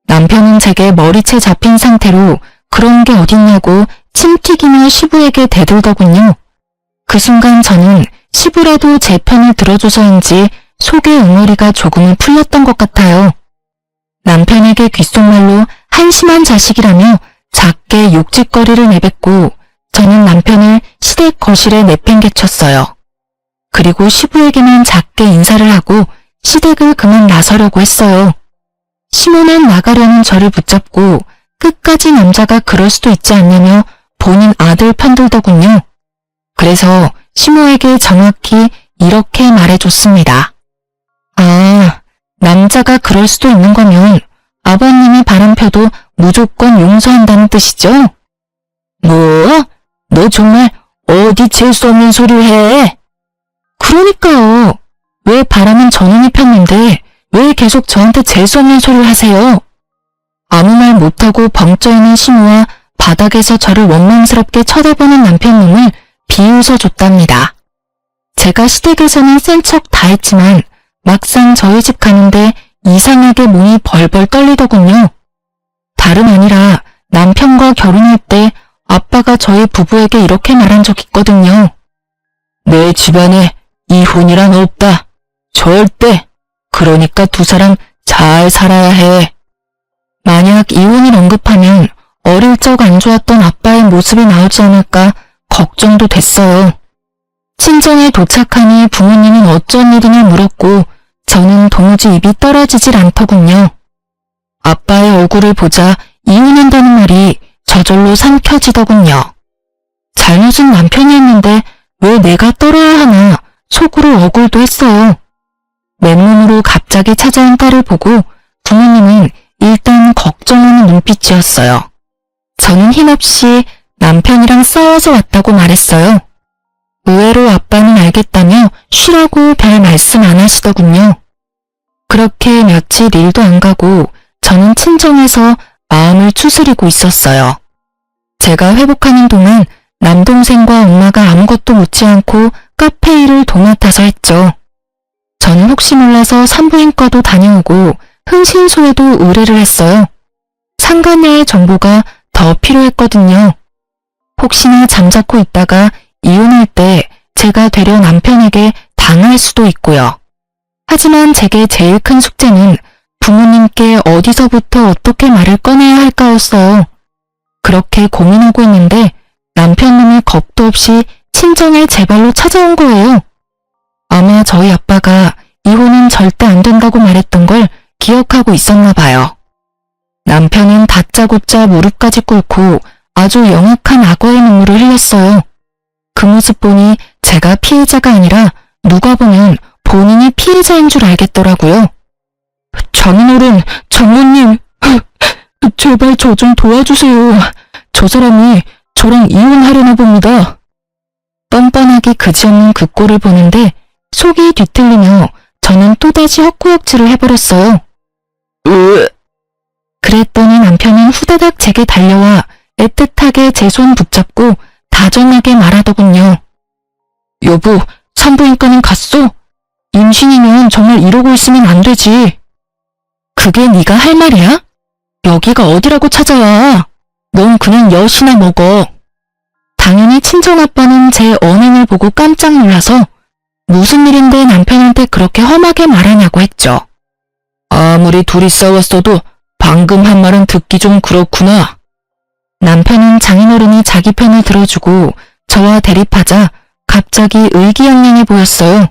남편은 제게 머리채 잡힌 상태로 그런 게 어딨냐고 침 튀기며 시부에게 대들더군요. 그 순간 저는 시부라도 제 편을 들어줘서인지 속의 응어리가 조금은 풀렸던 것 같아요. 남편에게 귓속말로 한심한 자식이라며 작게 욕짓거리를 내뱉고 저는 남편을 시댁 거실에 내팽개쳤어요. 그리고 시부에게만 작게 인사를 하고 시댁을 그만 나서려고 했어요. 시모는 나가려는 저를 붙잡고 끝까지 남자가 그럴 수도 있지 않냐며 본인 아들 편들더군요. 그래서 시모에게 정확히 이렇게 말해줬습니다. 아, 남자가 그럴 수도 있는 거면 아버님이 바람펴도 무조건 용서한다는 뜻이죠? 뭐? 너 정말 어디 재수 없는 소리를 해? 그러니까요. 왜 바람은 전원이 폈는데 왜 계속 저한테 재수 없는 소리를 하세요? 아무 말 못하고 벙쪄있는 시모와 바닥에서 저를 원망스럽게 쳐다보는 남편 놈을 비웃어줬답니다. 제가 시댁에서는 센 척 다 했지만 막상 저희 집 가는데 이상하게 몸이 벌벌 떨리더군요. 다름 아니라 남편과 결혼할 때 아빠가 저희 부부에게 이렇게 말한 적 있거든요. 내 집안에 이혼이란 없다. 절대. 그러니까 두 사람 잘 살아야 해. 만약 이혼을 언급하면 어릴 적 안 좋았던 아빠의 모습이 나오지 않을까 걱정도 됐어요. 친정에 도착하니 부모님은 어쩐 일이냐 물었고 저는 도무지 입이 떨어지질 않더군요. 아빠의 얼굴을 보자 이혼한다는 말이 저절로 삼켜지더군요. 잘못은 남편이 했는데 왜 내가 떨어야 하나 속으로 억울도 했어요. 맨몸으로 갑자기 찾아온 딸을 보고 부모님은 일단 걱정하는 눈빛이었어요. 저는 힘없이 남편이랑 싸워서 왔다고 말했어요. 의외로 아빠는 알겠다며 쉬라고 별 말씀 안 하시더군요. 그렇게 며칠 일도 안 가고 저는 친정에서 마음을 추스리고 있었어요. 제가 회복하는 동안 남동생과 엄마가 아무것도 묻지 않고 카페 일을 도맡아서 했죠. 저는 혹시 몰라서 산부인과도 다녀오고 흥신소에도 의뢰를 했어요. 상간녀의 정보가 더 필요했거든요. 혹시나 잠자코 있다가 이혼할 때 제가 되려 남편에게 당할 수도 있고요. 하지만 제게 제일 큰 숙제는 부모님께 어디서부터 어떻게 말을 꺼내야 할까였어요. 그렇게 고민하고 있는데 남편놈이 겁도 없이 친정에 제 발로 찾아온 거예요. 아마 저희 아빠가 이혼은 절대 안 된다고 말했던 걸 기억하고 있었나 봐요. 남편은 다짜고짜 무릎까지 꿇고 아주 영악한 악어의 눈물을 흘렸어요. 그 모습 보니 제가 피해자가 아니라 누가 보면 본인이 피해자인 줄 알겠더라고요. 장인어른, 장모님, 제발 저 좀 도와주세요. 저 사람이 저랑 이혼하려나 봅니다. 뻔뻔하게 그지없는 그 꼴을 보는데 속이 뒤틀리며 저는 또다시 헛구역질을 해버렸어요. 그랬더니 남편은 후다닥 제게 달려와 애틋하게 제 손 붙잡고 다정하게 말하더군요. 여보, 산부인과는 갔어? 임신이면 정말 이러고 있으면 안 되지. 그게 네가 할 말이야? 여기가 어디라고 찾아와? 넌 그냥 엿이나 먹어. 당연히 친정아빠는 제 언행을 보고 깜짝 놀라서 무슨 일인데 남편한테 그렇게 험하게 말하냐고 했죠. 아무리 둘이 싸웠어도 방금 한 말은 듣기 좀 그렇구나. 남편은 장인어른이 자기 편을 들어주고 저와 대립하자 갑자기 의기양양해 보였어요.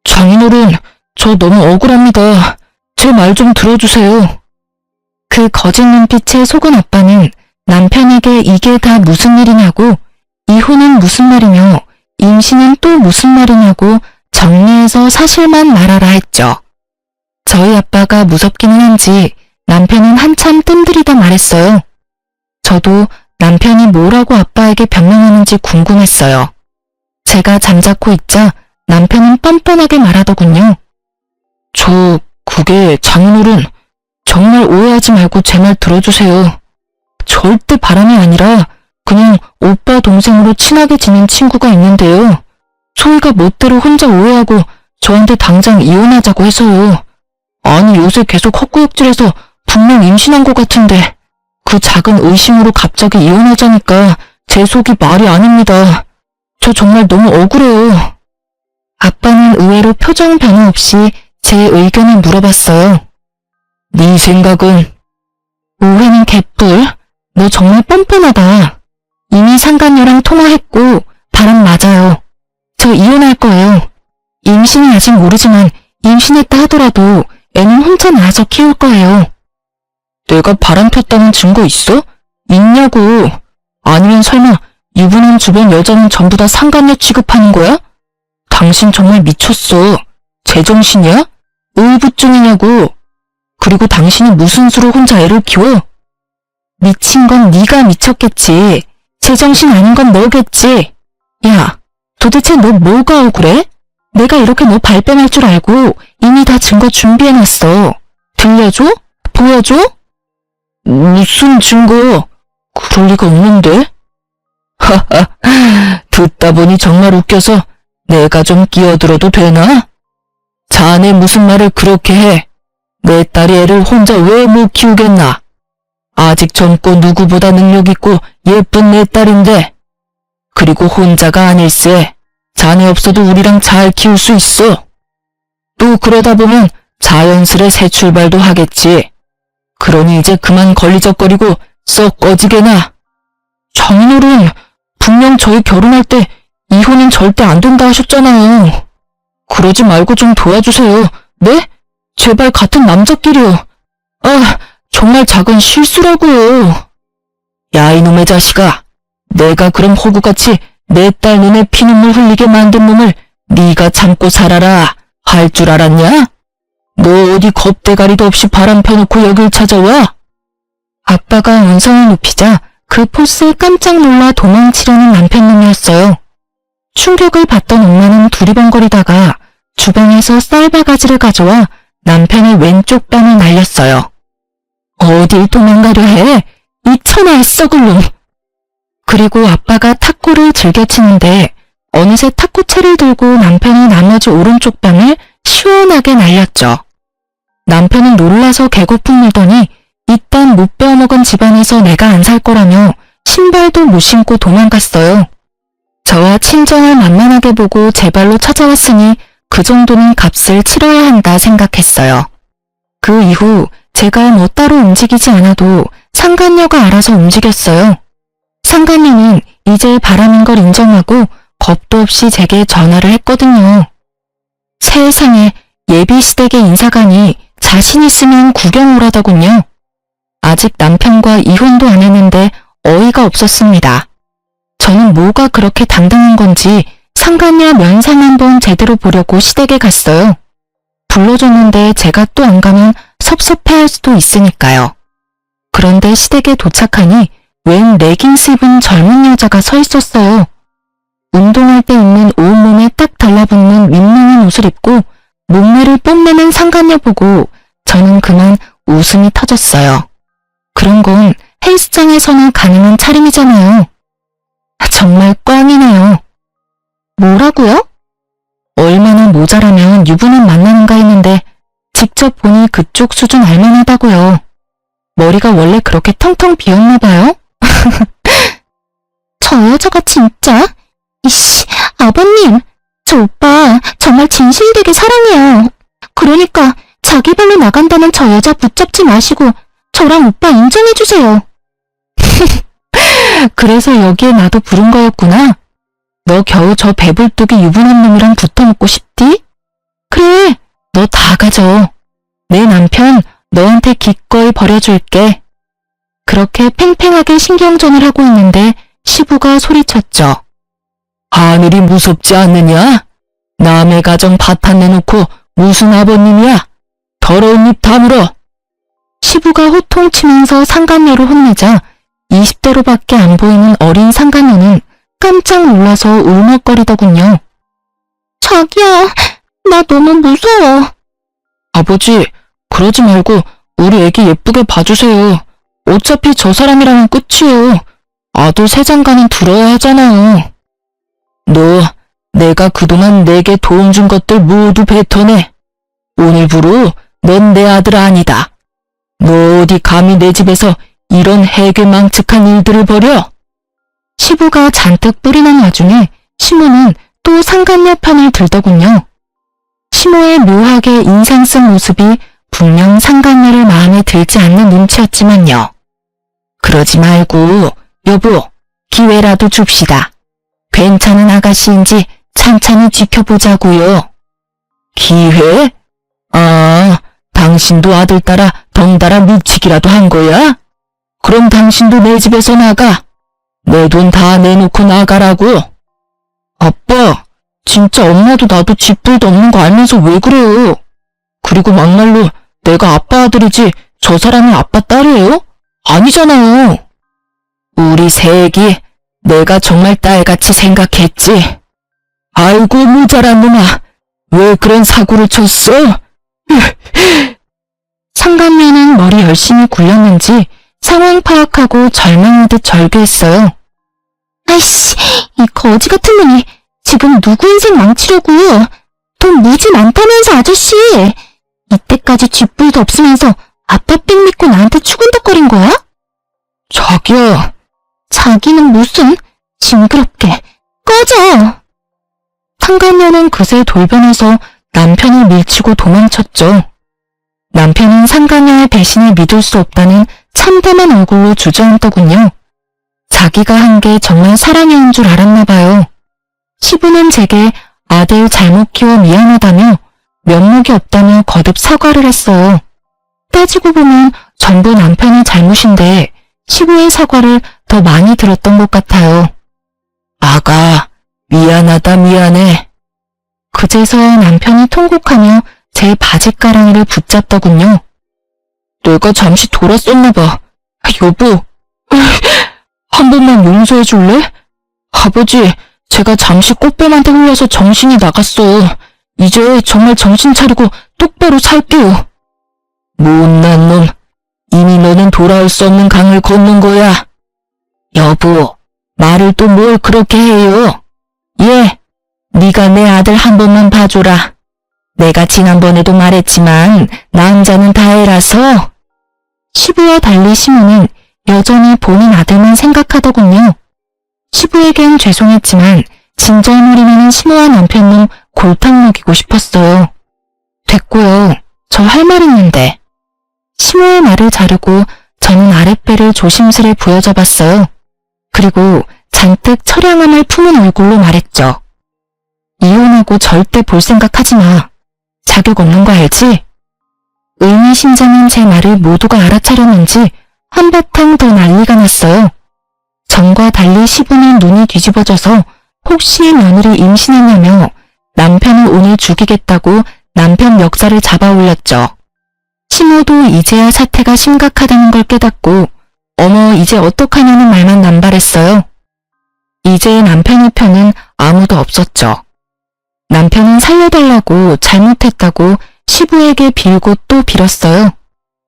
장인어른, 저 너무 억울합니다. 제 말 좀 들어주세요. 그 거짓 눈빛에 속은 아빠는 남편에게 이게 다 무슨 일이냐고, 이혼은 무슨 말이며 임신은 또 무슨 말이냐고 정리해서 사실만 말하라 했죠. 저희 아빠가 무섭기는 한지 남편은 한참 뜸들이다 말했어요. 저도 남편이 뭐라고 아빠에게 변명하는지 궁금했어요. 제가 잠자코 있자 남편은 뻔뻔하게 말하더군요. 그게 장인어른, 정말 오해하지 말고 제 말 들어주세요. 절대 바람이 아니라 그냥 오빠 동생으로 친하게 지낸 친구가 있는데요. 소희가 멋대로 혼자 오해하고 저한테 당장 이혼하자고 해서요. 아니 요새 계속 헛구역질해서 분명 임신한 것 같은데 그 작은 의심으로 갑자기 이혼하자니까 제 속이 말이 아닙니다. 저 정말 너무 억울해요. 아빠는 의외로 표정 변화 없이 제 의견을 물어봤어요. 네 생각은? 오해는 개뿔. 너 정말 뻔뻔하다. 이미 상간녀랑 통화했고 바람 맞아요. 저 이혼할 거예요. 임신은 아직 모르지만 임신했다 하더라도 애는 혼자 낳아서 키울 거예요. 내가 바람 폈다는 증거 있어? 있냐고. 아니면 설마 유부남 주변 여자는 전부 다 상간녀 취급하는 거야? 당신 정말 미쳤어. 제정신이야? 의부증이냐고. 그리고 당신이 무슨 수로 혼자 애를 키워? 미친 건 네가 미쳤겠지. 제정신 아닌 건 너겠지. 야, 도대체 너 뭐가 억울해? 내가 이렇게 너 발뺌할 줄 알고 이미 다 증거 준비해놨어. 들려줘? 보여줘? 무슨 증거? 그럴 리가 없는데? 하하, 듣다 보니 정말 웃겨서 내가 좀 끼어들어도 되나? 자네 무슨 말을 그렇게 해? 내 딸이 애를 혼자 왜 못 키우겠나? 아직 젊고 누구보다 능력 있고 예쁜 내 딸인데. 그리고 혼자가 아닐세. 자네 없어도 우리랑 잘 키울 수 있어. 또 그러다 보면 자연스레 새 출발도 하겠지. 그러니 이제 그만 걸리적거리고 썩 꺼지게나. 장인어른, 분명 저희 결혼할 때 이혼은 절대 안 된다 하셨잖아요. 그러지 말고 좀 도와주세요. 네? 제발 같은 남자끼리요. 아, 정말 작은 실수라고요. 야, 이놈의 자식아. 내가 그럼 호구같이 내 딸 눈에 피눈물 흘리게 만든 몸을 네가 참고 살아라 할 줄 알았냐? 너 어디 겁대가리도 없이 바람 펴놓고 여길 찾아와? 아빠가 언성을 높이자 그 포스에 깜짝 놀라 도망치려는 남편놈이었어요. 충격을 받던 엄마는 두리번거리다가 주방에서 쌀바가지를 가져와 남편의 왼쪽 뺨을 날렸어요. 어딜 도망가려 해? 이 천하의 썩을 놈! 그리고 아빠가 탁구를 즐겨치는데 어느새 탁구채를 들고 남편이 나머지 오른쪽 뺨을 시원하게 날렸죠. 남편은 놀라서 개고풍 물더니 이딴 못 배워먹은 집안에서 내가 안 살 거라며 신발도 못 신고 도망갔어요. 저와 친정을 만만하게 보고 제 발로 찾아왔으니 그 정도는 값을 치러야 한다 생각했어요. 그 이후 제가 뭐 따로 움직이지 않아도 상간녀가 알아서 움직였어요. 상간녀는 이제 바람인 걸 인정하고 겁도 없이 제게 전화를 했거든요. 세상에, 예비시댁의 인사가니 자신 있으면 구경 오라더군요. 아직 남편과 이혼도 안 했는데 어이가 없었습니다. 저는 뭐가 그렇게 당당한 건지 상간녀 면상 한번 제대로 보려고 시댁에 갔어요. 불러줬는데 제가 또 안 가면 섭섭해할 수도 있으니까요. 그런데 시댁에 도착하니 웬 레깅스 입은 젊은 여자가 서 있었어요. 운동할 때 입는 온몸에 딱 달라붙는 민망한 옷을 입고 몸매를 뽐내는 상간녀 보고 저는 그만 웃음이 터졌어요. 그런 건 헬스장에서나 가능한 차림이잖아요. 정말 꽝이네요. 뭐라고요? 얼마나 모자라면 유부남 만나는가 했는데 직접 보니 그쪽 수준 알만하다고요. 머리가 원래 그렇게 텅텅 비었나 봐요? 저 여자가 진짜? 이씨, 아버님, 저 오빠 정말 진실되게 사랑해요. 그러니까 자기 발로 나간다는 저 여자 붙잡지 마시고 저랑 오빠 인정해주세요. 그래서 여기에 나도 부른 거였구나. 너 겨우 저 배불뚝이 유부남 놈이랑 붙어먹고 싶디? 그래, 너 다 가져. 내 남편 너한테 기꺼이 버려줄게. 그렇게 팽팽하게 신경전을 하고 있는데 시부가 소리쳤죠. 하늘이 무섭지 않느냐? 남의 가정 파탄 내놓고 무슨 아버님이야? 더러운 입 다물어. 시부가 호통치면서 상간녀를 혼내자 20대로밖에 안 보이는 어린 상간녀는 깜짝 놀라서 울먹거리더군요. 자기야, 나 너무 무서워. 아버지, 그러지 말고 우리 애기 예쁘게 봐주세요. 어차피 저 사람이랑은 끝이에요. 아들 세 장가는 들어야 하잖아요. 너, 내가 그동안 내게 도움 준 것들 모두 뱉어내. 오늘부로 넌 내 아들 아니다. 너 어디 감히 내 집에서 이런 해괴망측한 일들을 벌여? 시부가 잔뜩 뿔이 난 와중에 시모는 또 상간녀 편을 들더군요. 시모의 묘하게 인상 쓴 모습이 분명 상간녀를 마음에 들지 않는 눈치였지만요. 그러지 말고 여보, 기회라도 줍시다. 괜찮은 아가씨인지 찬찬히 지켜보자고요. 기회? 아, 당신도 아들 따라 덩달아 미치기라도 한 거야? 그럼 당신도 내 집에서 나가. 내 돈 다 내놓고 나가라고. 아빠, 진짜 엄마도 나도 집불도 없는 거 알면서 왜 그래요? 그리고 막말로 내가 아빠 아들이지 저 사람이 아빠 딸이에요? 아니잖아요. 우리 새애기, 내가 정말 딸같이 생각했지. 아이고 모자란 놈아, 왜 그런 사고를 쳤어? 상간녀는 머리 열심히 굴렸는지 상황 파악하고 절망하듯 절규했어요. 아이씨, 이 거지 같은 놈이 지금 누구 인생 망치려고요? 돈 무지 많다면서 아저씨. 이때까지 쥐뿔도 없으면서 아빠 뺑 믿고 나한테 추근덕거린 거야? 자기야. 자기는 무슨, 징그럽게 꺼져. 상간녀는 그새 돌변해서 남편을 밀치고 도망쳤죠. 남편은 상간녀의 배신을 믿을 수 없다는 참담한 얼굴로 주저앉더군요. 자기가 한 게 정말 사랑이온 줄 알았나 봐요. 시부는 제게 아들 잘못 키워 미안하다며 면목이 없다며 거듭 사과를 했어요. 따지고 보면 전부 남편의 잘못인데 시부의 사과를 더 많이 들었던 것 같아요. 아가, 미안하다 미안해. 그제서야 남편이 통곡하며 제 바지가랑이를 붙잡더군요. 내가 잠시 돌았었나 봐. 여보, 한 번만 용서해 줄래? 아버지, 제가 잠시 꽃뱀한테 홀려서 정신이 나갔어요. 이제 정말 정신 차리고 똑바로 살게요. 못난 놈, 이미 너는 돌아올 수 없는 강을 건넌 거야. 여보, 말을 또 뭘 그렇게 해요? 예, 네가 내 아들 한 번만 봐줘라. 내가 지난번에도 말했지만 남자는 다 애라서. 시부와 달리 시모는 여전히 본인 아들만 생각하더군요. 시부에겐 죄송했지만 진절머리나는 시모와 남편 놈 골탕 먹이고 싶었어요. 됐고요. 저 할 말 있는데. 시모의 말을 자르고 저는 아랫배를 조심스레 부여잡았어요. 그리고 잔뜩 처량함을 품은 얼굴로 말했죠. 이혼하고 절대 볼 생각하지 마. 자격 없는 거 알지? 의미심장한 제 말을 모두가 알아차렸는지 한바탕 더 난리가 났어요. 전과 달리 시부는 눈이 뒤집어져서 혹시 며느리 임신했냐며 남편을 오늘 죽이겠다고 남편 멱살을 잡아 올렸죠. 시모도 이제야 사태가 심각하다는 걸 깨닫고 어머 이제 어떡하냐는 말만 남발했어요. 이제 남편의 편은 아무도 없었죠. 남편은 살려달라고 잘못했다고 시부에게 빌고 또 빌었어요.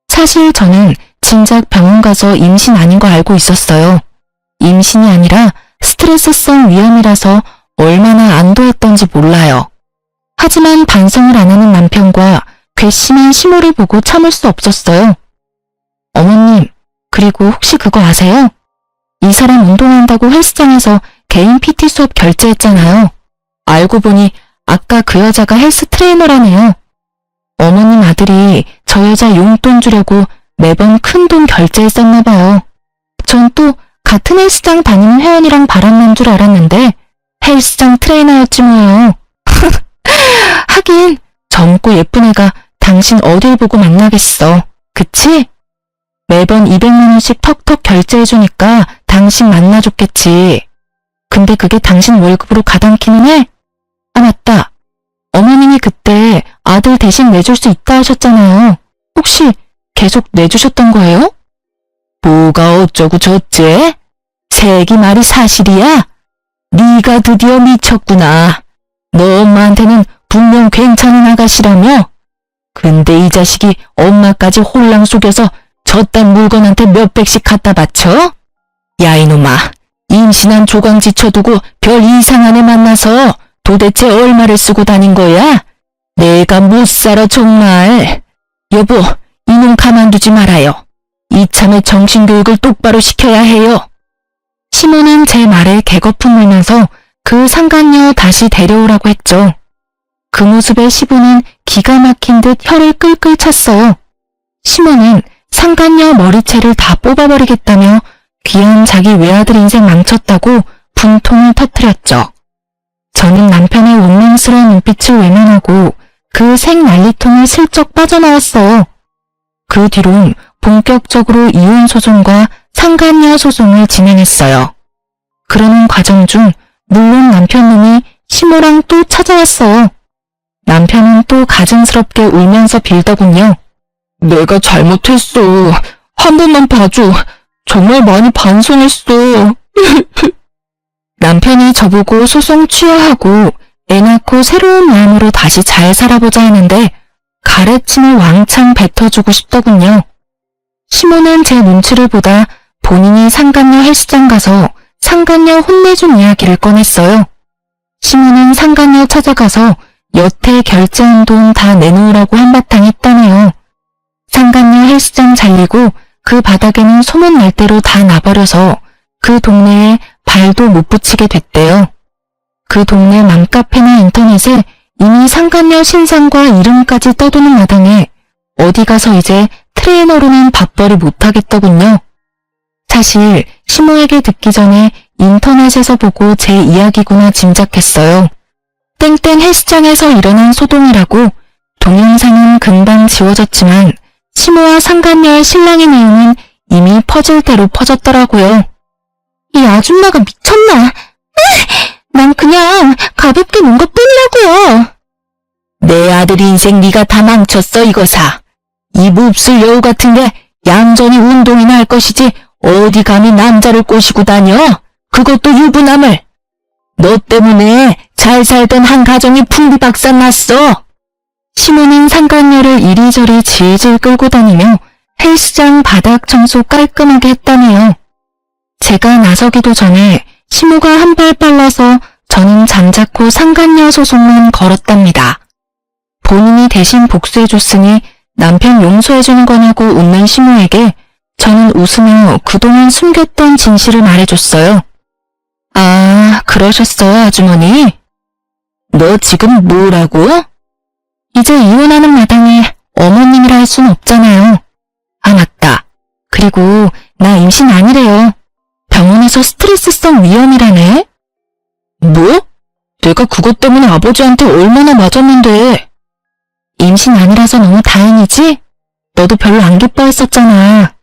사실 저는 진작 병원 가서 임신 아닌 거 알고 있었어요. 임신이 아니라 스트레스성 위험이라서 얼마나 안도했던지 몰라요. 하지만 반성을 안 하는 남편과 괘씸한 시모를 보고 참을 수 없었어요. 어머님, 그리고 혹시 그거 아세요? 이 사람 운동한다고 헬스장에서 개인 PT 수업 결제했잖아요. 알고 보니 아까 그 여자가 헬스 트레이너라네요. 어머님 아들이 저 여자 용돈 주려고 매번 큰 돈 결제했었나 봐요. 전 또 같은 헬스장 다니는 회원이랑 바람난 줄 알았는데 헬스장 트레이너였지 뭐예요. 하긴 젊고 예쁜 애가 당신 어딜 보고 만나겠어. 그치? 매번 200만 원씩 턱턱 결제해주니까 당신 만나줬겠지. 근데 그게 당신 월급으로 가당키는 해? 아 맞다. 어머님이 그때 아들 대신 내줄 수 있다 하셨잖아요. 혹시 계속 내주셨던 거예요? 뭐가 어쩌고 저째? 새끼 말이 사실이야? 네가 드디어 미쳤구나. 너 엄마한테는 분명 괜찮은 아가씨라며? 근데 이 자식이 엄마까지 홀랑 속여서 저딴 물건한테 몇백씩 갖다 바쳐? 야 이놈아, 임신한 조강지 쳐두고 별 이상한 애 만나서 도대체 얼마를 쓰고 다닌 거야? 내가 못 살아 정말. 여보, 이놈 가만두지 말아요. 이참에 정신교육을 똑바로 시켜야 해요. 시모는 제 말에 개거품 물면서 그 상간녀 다시 데려오라고 했죠. 그 모습에 시부는 기가 막힌 듯 혀를 끌끌 찼어요. 시모는 상간녀 머리채를 다 뽑아버리겠다며 귀한 자기 외아들 인생 망쳤다고 분통을 터뜨렸죠. 저는 남편의 원망스러운 눈빛을 외면하고 그 생난리통을 슬쩍 빠져나왔어요. 그 뒤론 본격적으로 이혼 소송과 상간녀 소송을 진행했어요. 그러는 과정 중 물론 남편놈이 시모랑 또 찾아왔어요. 남편은 또 가증스럽게 울면서 빌더군요. 내가 잘못했어. 한 번만 봐줘. 정말 많이 반성했어. 남편이 저보고 소송 취하하고 애 낳고 새로운 마음으로 다시 잘 살아보자 하는데 가래침을 왕창 뱉어주고 싶더군요. 시모는 제 눈치를 보다 본인이 상간녀 헬스장 가서 상간녀 혼내준 이야기를 꺼냈어요. 시모는 상간녀 찾아가서 여태 결제한 돈 다 내놓으라고 한바탕 했다네요. 상간녀 헬스장 잘리고 그 바닥에는 소문날 대로 다 나버려서 그 동네에 발도 못 붙이게 됐대요. 그 동네 맘카페나 인터넷에 이미 상간녀 신상과 이름까지 떠도는 마당에 어디 가서 이제 트레이너로는 밥벌이 못하겠더군요. 사실 시모에게 듣기 전에 인터넷에서 보고 제 이야기구나 짐작했어요. 땡땡 헬스장에서 일어난 소동이라고 동영상은 금방 지워졌지만 시모와 상간녀의 신랑의 내용은 이미 퍼질 대로 퍼졌더라고요. 이 아줌마가 미쳤나? 난 그냥 가볍게 논 것뿐이라고요. 내 아들 인생 네가 다 망쳤어 이거사. 이 몹쓸 여우 같은 게 얌전히 운동이나 할 것이지 어디 감히 남자를 꼬시고 다녀? 그것도 유부남을. 너 때문에 잘 살던 한 가정이 풍비박산 났어. 시모는 상간녀를 이리저리 질질 끌고 다니며 헬스장 바닥 청소 깔끔하게 했다네요. 제가 나서기도 전에 시모가 한 발 빨라서 저는 잠자코 상간녀 소송만 걸었답니다. 본인이 대신 복수해줬으니 남편 용서해주는 거냐고 웃는 시모에게 저는 웃으며 그동안 숨겼던 진실을 말해줬어요. 아, 그러셨어요, 아주머니? 너 지금 뭐라고? 이제 이혼하는 마당에 어머님이라 할 순 없잖아요. 아, 맞다. 그리고 나 임신 아니래요. 병원에서 스트레스성 위염이라네? 뭐? 내가 그것 때문에 아버지한테 얼마나 맞았는데. 임신 아니라서 너무 다행이지? 너도 별로 안 기뻐했었잖아.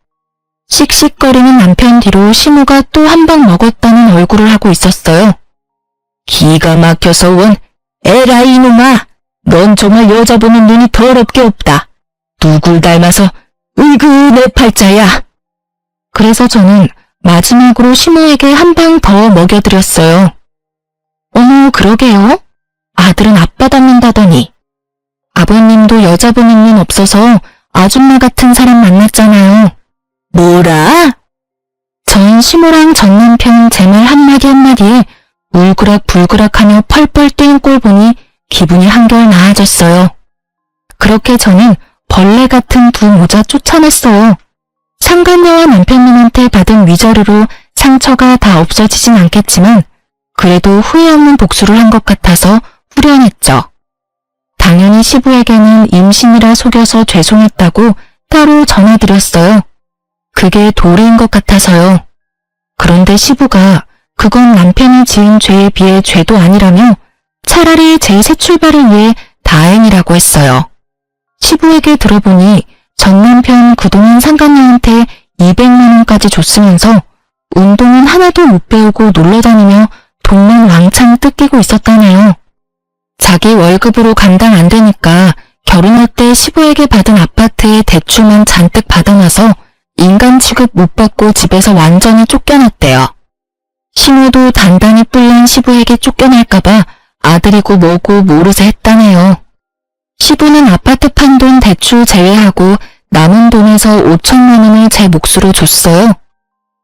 씩씩거리는 남편 뒤로 시모가 또 한 방 먹었다는 얼굴을 하고 있었어요. 기가 막혀서 원. 에라이 이놈아. 넌 정말 여자 보는 눈이 더럽게 없다. 누굴 닮아서 으이그 내 팔자야. 그래서 저는 마지막으로 시모에게 한 방 더 먹여드렸어요. 어머, 그러게요. 아들은 아빠 닮는다더니. 아버님도 여자 보는 눈 없어서 아줌마 같은 사람 만났잖아요. 뭐라? 전 시모랑 전 남편 제 말 한마디 한마디에 울그락불그락하며 펄펄 뛰는 꼴 보니 기분이 한결 나아졌어요. 그렇게 저는 벌레 같은 두 모자 쫓아냈어요. 상간녀와 남편님한테 받은 위자료로 상처가 다 없어지진 않겠지만 그래도 후회 없는 복수를 한 것 같아서 후련했죠. 당연히 시부에게는 임신이라 속여서 죄송했다고 따로 전해드렸어요. 그게 도리인 것 같아서요. 그런데 시부가 그건 남편이 지은 죄에 비해 죄도 아니라며 차라리 제 새 출발을 위해 다행이라고 했어요. 시부에게 들어보니 전 남편 그동안 상간녀한테 200만 원까지 줬으면서 운동은 하나도 못 배우고 놀러다니며 돈만 왕창 뜯기고 있었다네요. 자기 월급으로 감당 안 되니까 결혼할 때 시부에게 받은 아파트에 대출만 잔뜩 받아놔서 인간 취급 못 받고 집에서 완전히 쫓겨났대요. 신호도 단단히 뿔난 시부에게 쫓겨날까봐 아들이고 뭐고 모르쇠 했다네요. 시부는 아파트 판돈 대출 제외하고 남은 돈에서 5천만 원을 제 몫으로 줬어요.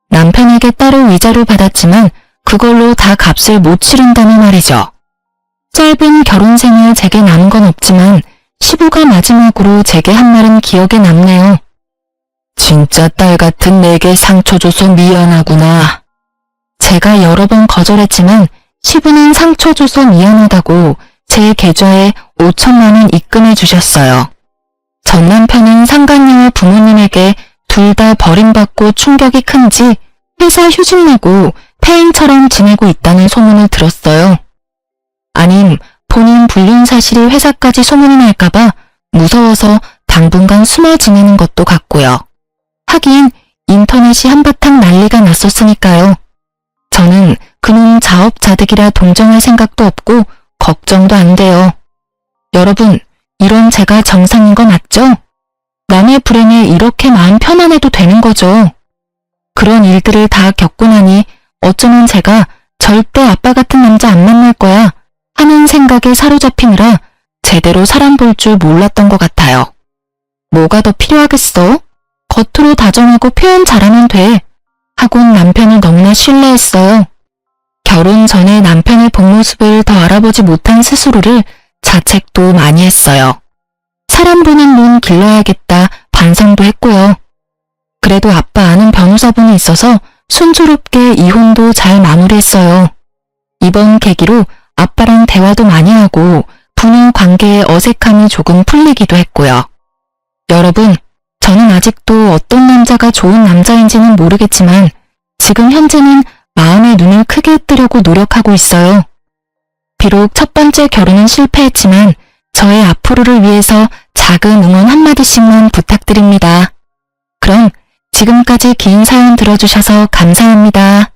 남편에게 따로 위자료 받았지만 그걸로 다 값을 못 치른다는 말이죠. 짧은 결혼 생활 제게 남은 건 없지만 시부가 마지막으로 제게 한 말은 기억에 남네요. 진짜 딸 같은 내게 상처 줘서 미안하구나. 제가 여러 번 거절했지만 시부는 상처 줘서 미안하다고 제 계좌에 5천만 원 입금해 주셨어요. 전 남편은 상간녀와 부모님에게 둘 다 버림받고 충격이 큰지 회사 휴직 내고 폐인처럼 지내고 있다는 소문을 들었어요. 아님 본인 불륜 사실이 회사까지 소문이 날까봐 무서워서 당분간 숨어 지내는 것도 같고요. 하긴 인터넷이 한바탕 난리가 났었으니까요. 저는 그놈 자업자득이라 동정할 생각도 없고 걱정도 안 돼요. 여러분, 이런 제가 정상인 거 맞죠? 남의 불행에 이렇게 마음 편안해도 되는 거죠. 그런 일들을 다 겪고 나니 어쩌면 제가 절대 아빠 같은 남자 안 만날 거야 하는 생각에 사로잡히느라 제대로 사람 볼 줄 몰랐던 것 같아요. 뭐가 더 필요하겠어? 겉으로 다정하고 표현 잘하면 돼. 하곤 남편을 너무나 신뢰했어요. 결혼 전에 남편의 본 모습을 더 알아보지 못한 스스로를 자책도 많이 했어요. 사람 보는 눈 길러야겠다 반성도 했고요. 그래도 아빠 아는 변호사분이 있어서 순조롭게 이혼도 잘 마무리했어요. 이번 계기로 아빠랑 대화도 많이 하고 부녀 관계의 어색함이 조금 풀리기도 했고요. 여러분, 저는 아직도 어떤 남자가 좋은 남자인지는 모르겠지만 지금 현재는 마음의 눈을 크게 뜨려고 노력하고 있어요. 비록 첫 번째 결혼은 실패했지만 저의 앞으로를 위해서 작은 응원 한마디씩만 부탁드립니다. 그럼 지금까지 긴 사연 들어주셔서 감사합니다.